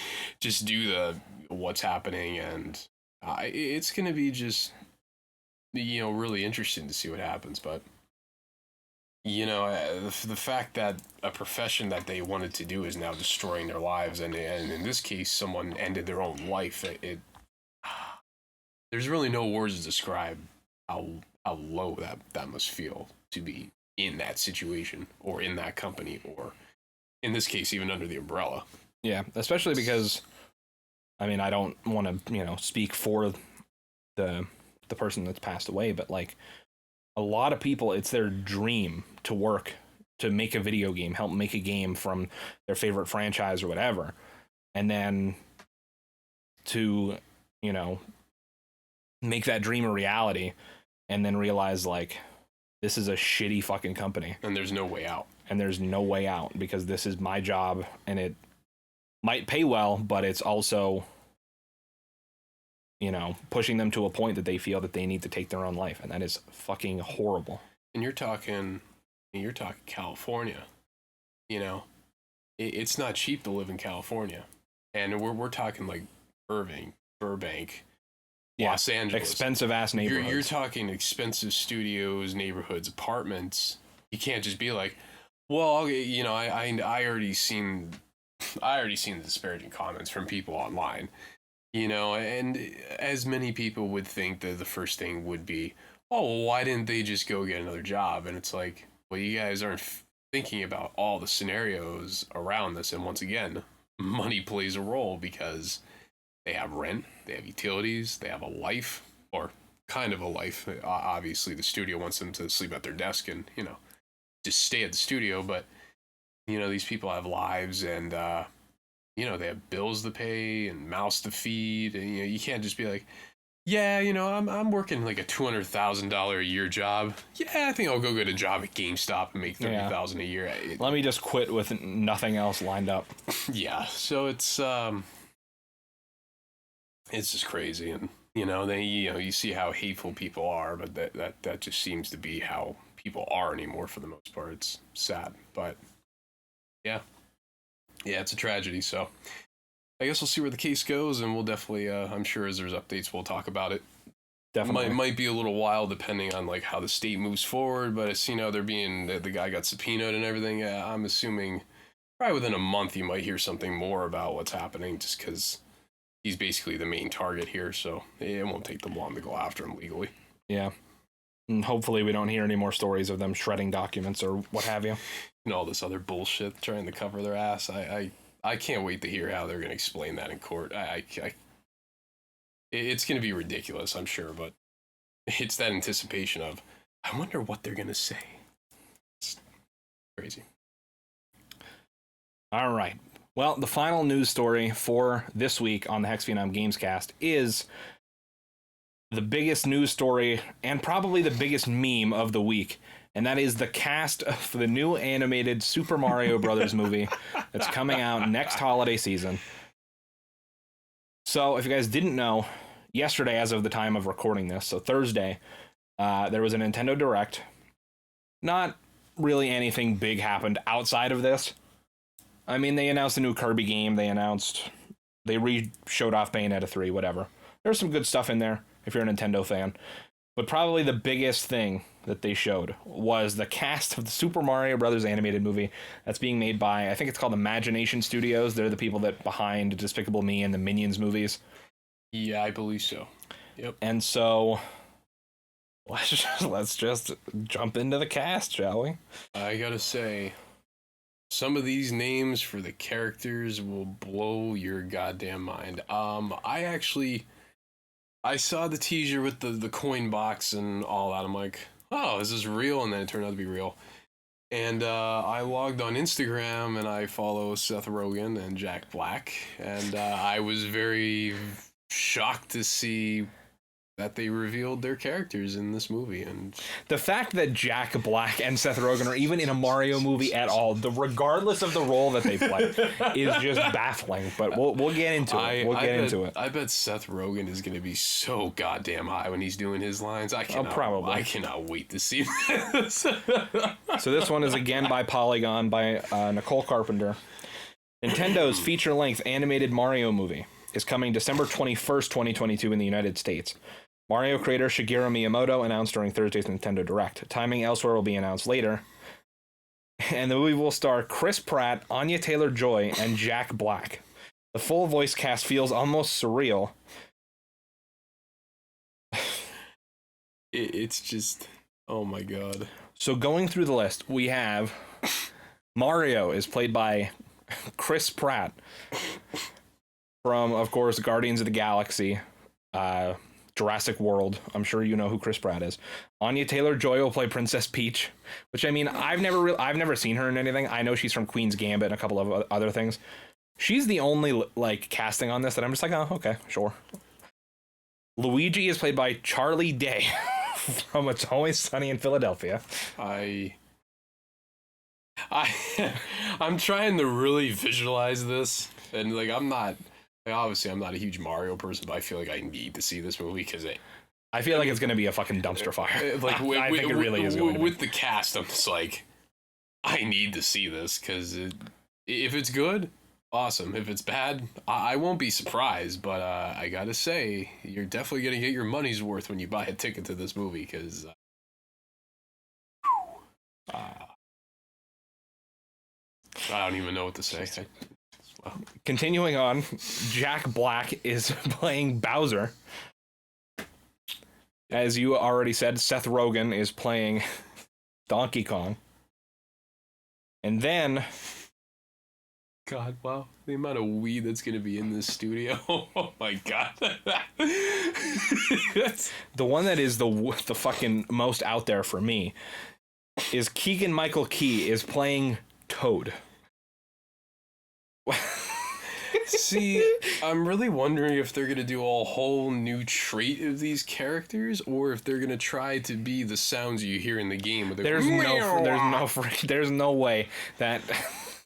just do what's happening, and it's going to be just, really interesting to see what happens. But, the fact that a profession that they wanted to do is now destroying their lives, and in this case, someone ended their own life. There's really no words to describe how how low that must feel to be in that situation or in that company, or in this case, even under the umbrella. Yeah, especially because, I mean, I don't want to, speak for the person that's passed away, but like a lot of people, it's their dream to work, to make a video game, help make a game from their favorite franchise or whatever. And then to, make that dream a reality and then realize like, this is a shitty fucking company. And there's no way out. And there's no way out because this is my job and it might pay well, but it's also, pushing them to a point that they feel that they need to take their own life. And that is fucking horrible. And you're talking California, it's not cheap to live in California. And we're talking like Burbank, Los Angeles. Expensive ass neighborhoods. You're talking expensive studios, neighborhoods, apartments. You can't just be like, well, I already seen the disparaging comments from people online, and as many people would think that the first thing would be, oh, well, why didn't they just go get another job? And it's like, well, you guys aren't thinking about all the scenarios around this. And once again, money plays a role because they have rent, they have utilities, they have a life, or kind of a life. Obviously, the studio wants them to sleep at their desk and, just stay at the studio. But, these people have lives and, they have bills to pay and mouths to feed. And, you can't just be like, yeah, I'm working like a $200,000 a year job. Yeah, I think I'll go get a job at GameStop and make $30,000 a year. Let me just quit with nothing else lined up. Yeah, so it's just crazy, and you see how hateful people are, but that just seems to be how people are anymore for the most part. It's sad, but yeah, it's a tragedy. So I guess we'll see where the case goes, and we'll definitely, I'm sure as there's updates, we'll talk about it. Definitely. Might be a little while depending on like how the state moves forward, but it's, they're being, the guy got subpoenaed and everything. Yeah, I'm assuming probably within a month you might hear something more about what's happening, just because he's basically the main target here, so it won't take them long to go after him legally. Yeah. And hopefully we don't hear any more stories of them shredding documents or what have you. And all this other bullshit trying to cover their ass. I can't wait to hear how they're going to explain that in court. It's going to be ridiculous, I'm sure, but it's that anticipation of, I wonder what they're going to say. It's crazy. All right. Well, the final news story for this week on the HexxedPhenom Gamescast is the biggest news story and probably the biggest meme of the week, and that is the cast of the new animated Super Mario Brothers movie that's coming out next holiday season. So, if you guys didn't know, yesterday, as of the time of recording this, so Thursday, there was a Nintendo Direct. Not really anything big happened outside of this. I mean, they announced a new Kirby game. They showed off Bayonetta 3, whatever. There's some good stuff in there if you're a Nintendo fan. But probably the biggest thing that they showed was the cast of the Super Mario Brothers animated movie that's being made by, I think it's called Imagination Studios. They're the people that behind Despicable Me and the Minions movies. Yeah, I believe so. Yep. And so let's just jump into the cast, shall we? I gotta say, some of these names for the characters will blow your goddamn mind. I saw the teaser with the coin box and all that. I'm like, oh, is this real? And then it turned out to be real. And I logged on Instagram and I follow Seth Rogen and Jack Black. And I was very shocked to see that they revealed their characters in this movie. And the fact that Jack Black and Seth Rogen are even in a Mario movie at all, regardless of the role that they play, is just baffling. But we'll get into it. I bet Seth Rogen is going to be so goddamn high when he's doing his lines. I cannot wait to see this. So this one is again by Polygon, by Nicole Carpenter. Nintendo feature-length animated Mario movie is coming December 21st, 2022 in the United States. Mario creator Shigeru Miyamoto announced during Thursday's Nintendo Direct. Timing elsewhere will be announced later. And the movie will star Chris Pratt, Anya Taylor-Joy, and Jack Black. The full voice cast feels almost surreal. It's just, oh my god. So going through the list, we have Mario is played by Chris Pratt from, of course, Guardians of the Galaxy, Jurassic World. I'm sure you know who Chris Pratt is. Anya Taylor-Joy will play Princess Peach, which, I mean, I've never seen her in anything. I know she's from Queen's Gambit and a couple of other things. She's the only like casting on this that I'm just like, oh, okay, sure. Luigi is played by Charlie Day from It's Always Sunny in Philadelphia. I'm trying to really visualize this, and like I'm not a huge Mario person, but I feel like I need to see this movie because I feel like it's going to be a fucking dumpster fire. Like I think it really is going to be. With the cast, I'm just like, I need to see this because if it's good, awesome. If it's bad, I won't be surprised. But I gotta say, you're definitely gonna get your money's worth when you buy a ticket to this movie because. I don't even know what to say. Continuing on, Jack Black is playing Bowser. As you already said, Seth Rogen is playing Donkey Kong. And then... God, wow. The amount of weed that's going to be in this studio. Oh my god. The one that is the fucking most out there for me is Keegan-Michael Key is playing Toad. See, I'm really wondering if they're going to do a whole new trait of these characters, or if they're going to try to be the sounds you hear in the game. There's no way that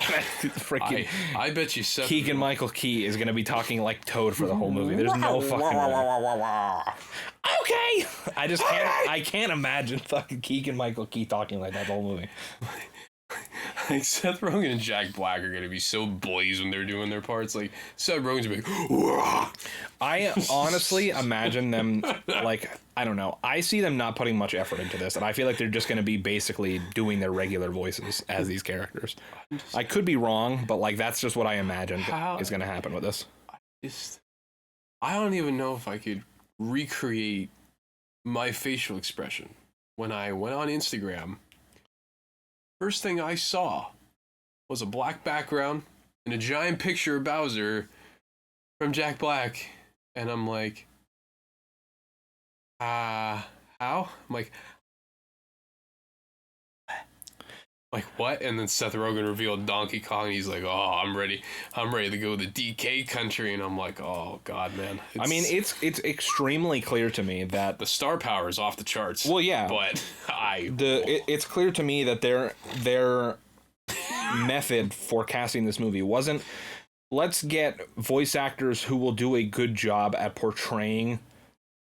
freaking I bet you Keegan-Michael Key is going to be talking like Toad for the whole movie. There's no fucking way. Okay! I can't imagine fucking Keegan-Michael Key talking like that the whole movie. Like Seth Rogen and Jack Black are gonna be so blazed when they're doing their parts. Like Seth Rogen's gonna be like, wah! I honestly imagine them like, I don't know. I see them not putting much effort into this, and I feel like they're just gonna be basically doing their regular voices as these characters. I could be wrong, but like that's just what I imagine is gonna happen with this. I don't even know if I could recreate my facial expression when I went on Instagram. First thing I saw was a black background and a giant picture of Bowser from Jack Black. And I'm like, how? I'm like, what? And then Seth Rogen revealed Donkey Kong. And he's like, oh, I'm ready to go to the DK country. And I'm like, oh God, man. I mean, it's extremely clear to me that the star power is off the charts. Well, yeah, but it's clear to me that their method for casting this movie wasn't, let's get voice actors who will do a good job at portraying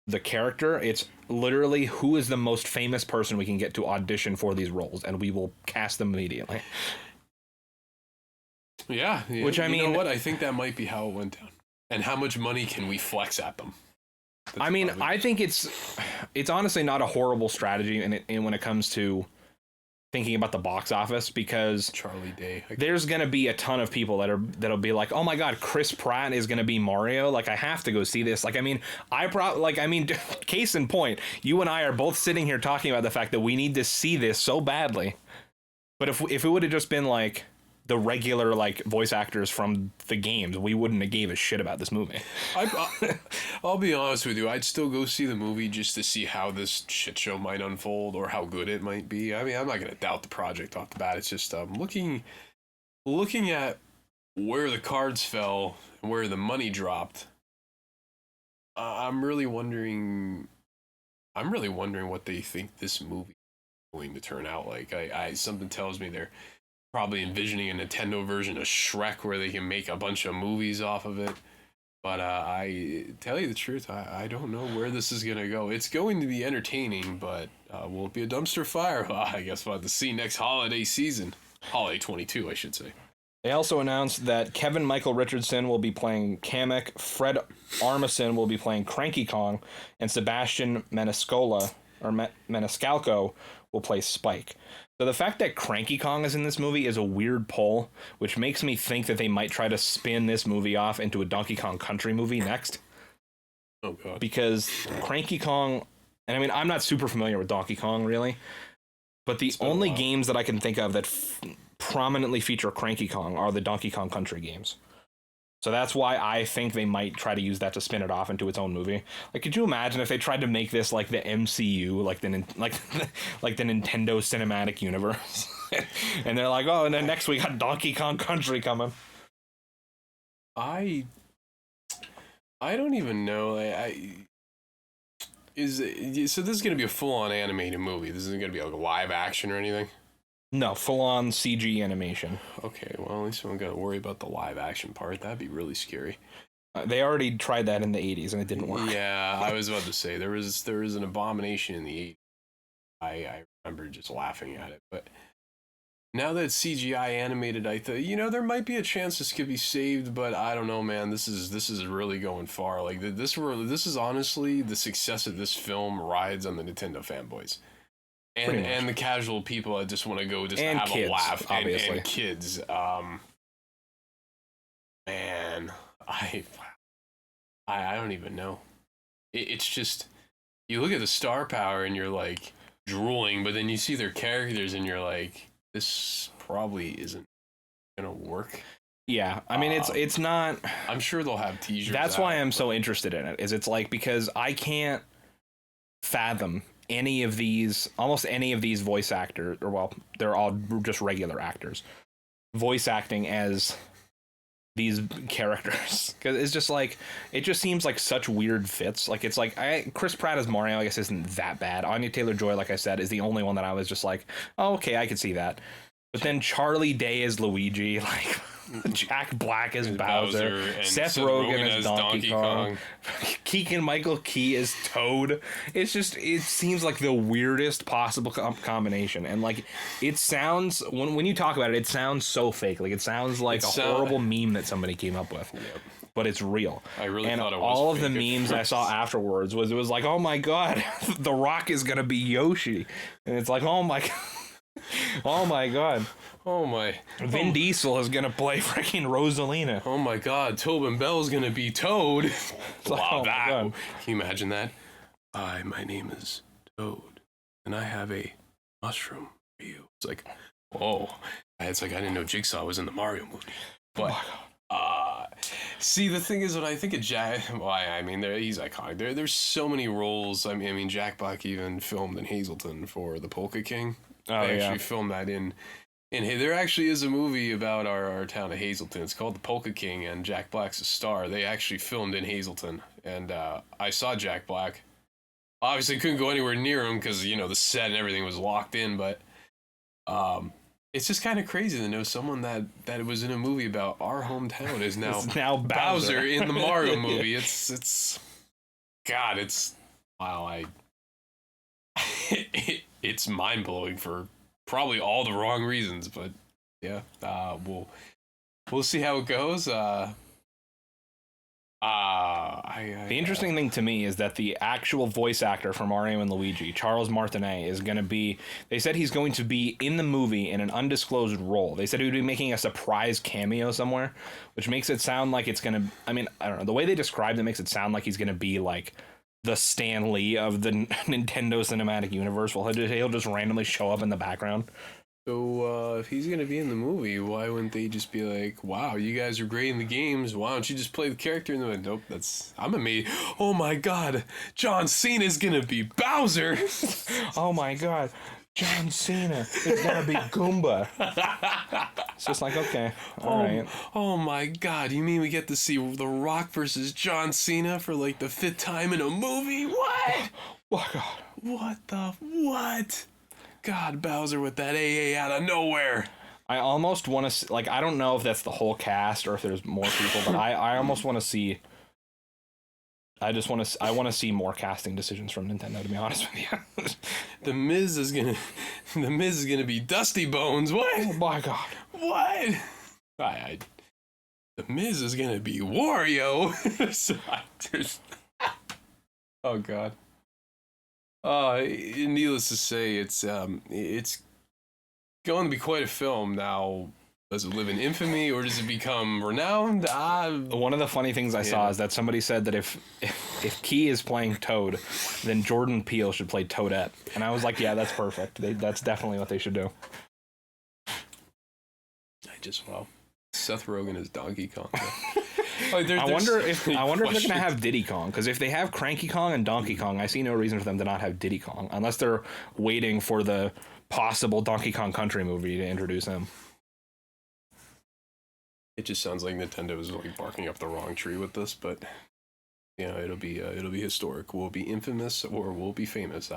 the character. It's literally who is the most famous person we can get to audition for these roles, and we will cast them immediately. Yeah. Which, I mean, you know what? I think that might be how it went down. And how much money can we flex at them? I mean, I think it's honestly not a horrible strategy and when it comes to thinking about the box office, because Charlie Day, there's going to be a ton of people that'll be like, oh my God, Chris Pratt is going to be Mario. Like, I have to go see this. Like, I mean, case in point, you and I are both sitting here talking about the fact that we need to see this so badly. But if it would have just been like the regular like voice actors from the games, we wouldn't have gave a shit about this movie. I'll be honest with you, I'd still go see the movie just to see how this shit show might unfold or how good it might be. I mean, I'm not gonna doubt the project off the bat. It's just looking at where the cards fell and where the money dropped. I'm really wondering what they think this movie is going to turn out like. Something tells me they're probably envisioning a Nintendo version of Shrek where they can make a bunch of movies off of it. But I tell you the truth, I don't know where this is going to go. It's going to be entertaining, but will it be a dumpster fire? Well, I guess we'll have to see next holiday season. Holiday 22, I should say. They also announced that Kevin Michael Richardson will be playing Kamek, Fred Armisen will be playing Cranky Kong, and Sebastian Maniscalco will play Spike. So the fact that Cranky Kong is in this movie is a weird pull, which makes me think that they might try to spin this movie off into a Donkey Kong Country movie next. Oh, God. Because Cranky Kong And I mean, I'm not super familiar with Donkey Kong, really. But the only games that I can think of that prominently feature Cranky Kong are the Donkey Kong Country games. So that's why I think they might try to use that to spin it off into its own movie. Like, could you imagine if they tried to make this like the MCU, like the Nintendo Cinematic Universe, and they're like, oh, and then next we got Donkey Kong Country coming. I don't even know. So this is gonna be a full-on animated movie. This isn't gonna be like a live action or anything. No, full-on CG animation. Okay, well, at least we don't got to worry about the live action part. That'd be really scary. They already tried that in the 80s, and it didn't work. Yeah, I was about to say, there was an Abomination in the 80s. I remember just laughing at it. But now that it's CGI animated, I thought, there might be a chance this could be saved, but I don't know, man. This is really going far. Like, this is honestly, the success of this film rides on the Nintendo fanboys. And the casual people that just want to go just and have kids, a laugh. Obviously. And kids. Man, I don't even know. It's just, you look at the star power and you're like drooling, but then you see their characters and you're like, this probably isn't gonna work. Yeah, I mean, it's not. I'm sure they'll have teasers. That's why I'm so interested in it. It's like, because I can't fathom almost any of these voice actors, or well, they're all just regular actors, voice acting as these characters, because it's just like, it just seems like such weird fits. Like, it's like Chris Pratt as Mario, I guess, isn't that bad. Anya Taylor-Joy, like I said, is the only one that I was just like, oh, okay, I could see that. But then Charlie Day as Luigi, like Jack Black as Bowser, Seth Rogen as Donkey Kong, Keegan-Michael Key as Toad. It seems like the weirdest possible combination. And like, it sounds, when you talk about it, it sounds so fake. Like, it sounds like a horrible meme that somebody came up with. Yep. But it's real. I really thought it was all of the memes I saw afterwards it was like, oh my god, The Rock is gonna be Yoshi. And it's like, oh my god. Oh my god. Oh my. Vin Diesel is gonna play freaking Rosalina. Oh my god, Tobin Bell's gonna be Toad. Like, oh my god. Can you imagine that? Hi, my name is Toad, and I have a mushroom for you. It's like, whoa. It's like, I didn't know Jigsaw was in the Mario movie. But, see, the thing is, when I think of Jack, well, I mean, he's iconic. There's so many roles. I mean, Jack Black even filmed in Hazleton for The Polka King. They actually filmed that in there actually is a movie about our town of Hazleton. It's called The Polka King, and Jack Black's a star. They actually filmed in Hazleton, and I saw Jack Black. Obviously, couldn't go anywhere near him because the set and everything was locked in. But it's just kind of crazy to know someone that was in a movie about our hometown is now Bowser in the Mario movie. It's God, it's wow. It's mind-blowing for probably all the wrong reasons, but yeah, we'll see how it goes. The interesting thing to me is that the actual voice actor for Mario and Luigi, Charles Martinet, is going to be, they said he's going to be in the movie in an undisclosed role. They said he would be making a surprise cameo somewhere, which makes it sound like it's going to, I mean, I don't know, the way they described it makes it sound like he's going to be like the Stan Lee of the Nintendo Cinematic Universe. Well, he'll just randomly show up in the background. So if he's going to be in the movie, why wouldn't they just be like, wow, you guys are great in the games. Why don't you just play the character? And they're like, nope, I'm amazed. Oh my god, John Cena's going to be Bowser. Oh my god, John Cena is going to be Goomba. It's just like, okay, all right. Oh my god, you mean we get to see The Rock versus John Cena for like the 5th time in a movie? What? Oh god. What? God, Bowser with that AA out of nowhere. I almost want to, like, I don't know if that's the whole cast or if there's more people, but I almost want to see, I want to see more casting decisions from Nintendo, to be honest with you. The Miz is gonna be Dusty Bones. What? Oh my god. What? The Miz is gonna be Wario. Oh god. Needless to say, it's going to be quite a film. Now, Does it live in infamy or does it become renowned? One of the funny things I saw is that somebody said that if Key is playing Toad, then Jordan Peele should play Toadette. And I was like, yeah, that's perfect. That's definitely what they should do. Wow. Seth Rogen is Donkey Kong. I wonder if they're gonna have Diddy Kong, because if they have Cranky Kong and Donkey Kong, I see no reason for them to not have Diddy Kong, unless they're waiting for the possible Donkey Kong Country movie to introduce him. It just sounds like Nintendo is like barking up the wrong tree with this, but it'll be historic. We'll be infamous or we'll be famous.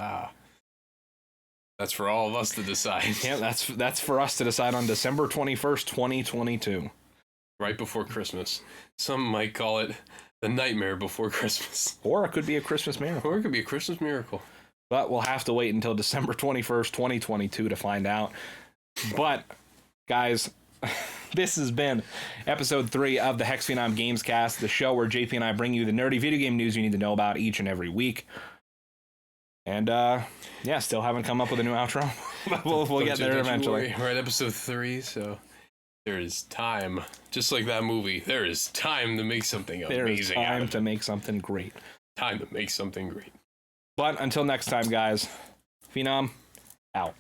That's for all of us to decide. Yeah, that's for us to decide on December 21st, 2022. Right before Christmas. Some might call it the nightmare before Christmas. Or it could be a Christmas miracle. Or it could be a Christmas miracle. But we'll have to wait until December 21st, 2022 to find out. But, guys, this has been episode 3 of the HexxedPhenom Gamescast, the show where JP and I bring you the nerdy video game news you need to know about each and every week. And, still haven't come up with a new outro. But we'll get there eventually. We're at episode 3, so there is time. Just like that movie, there is time to make something amazing. There is time to make something great. Time to make something great. But until next time, guys, Phenom, out.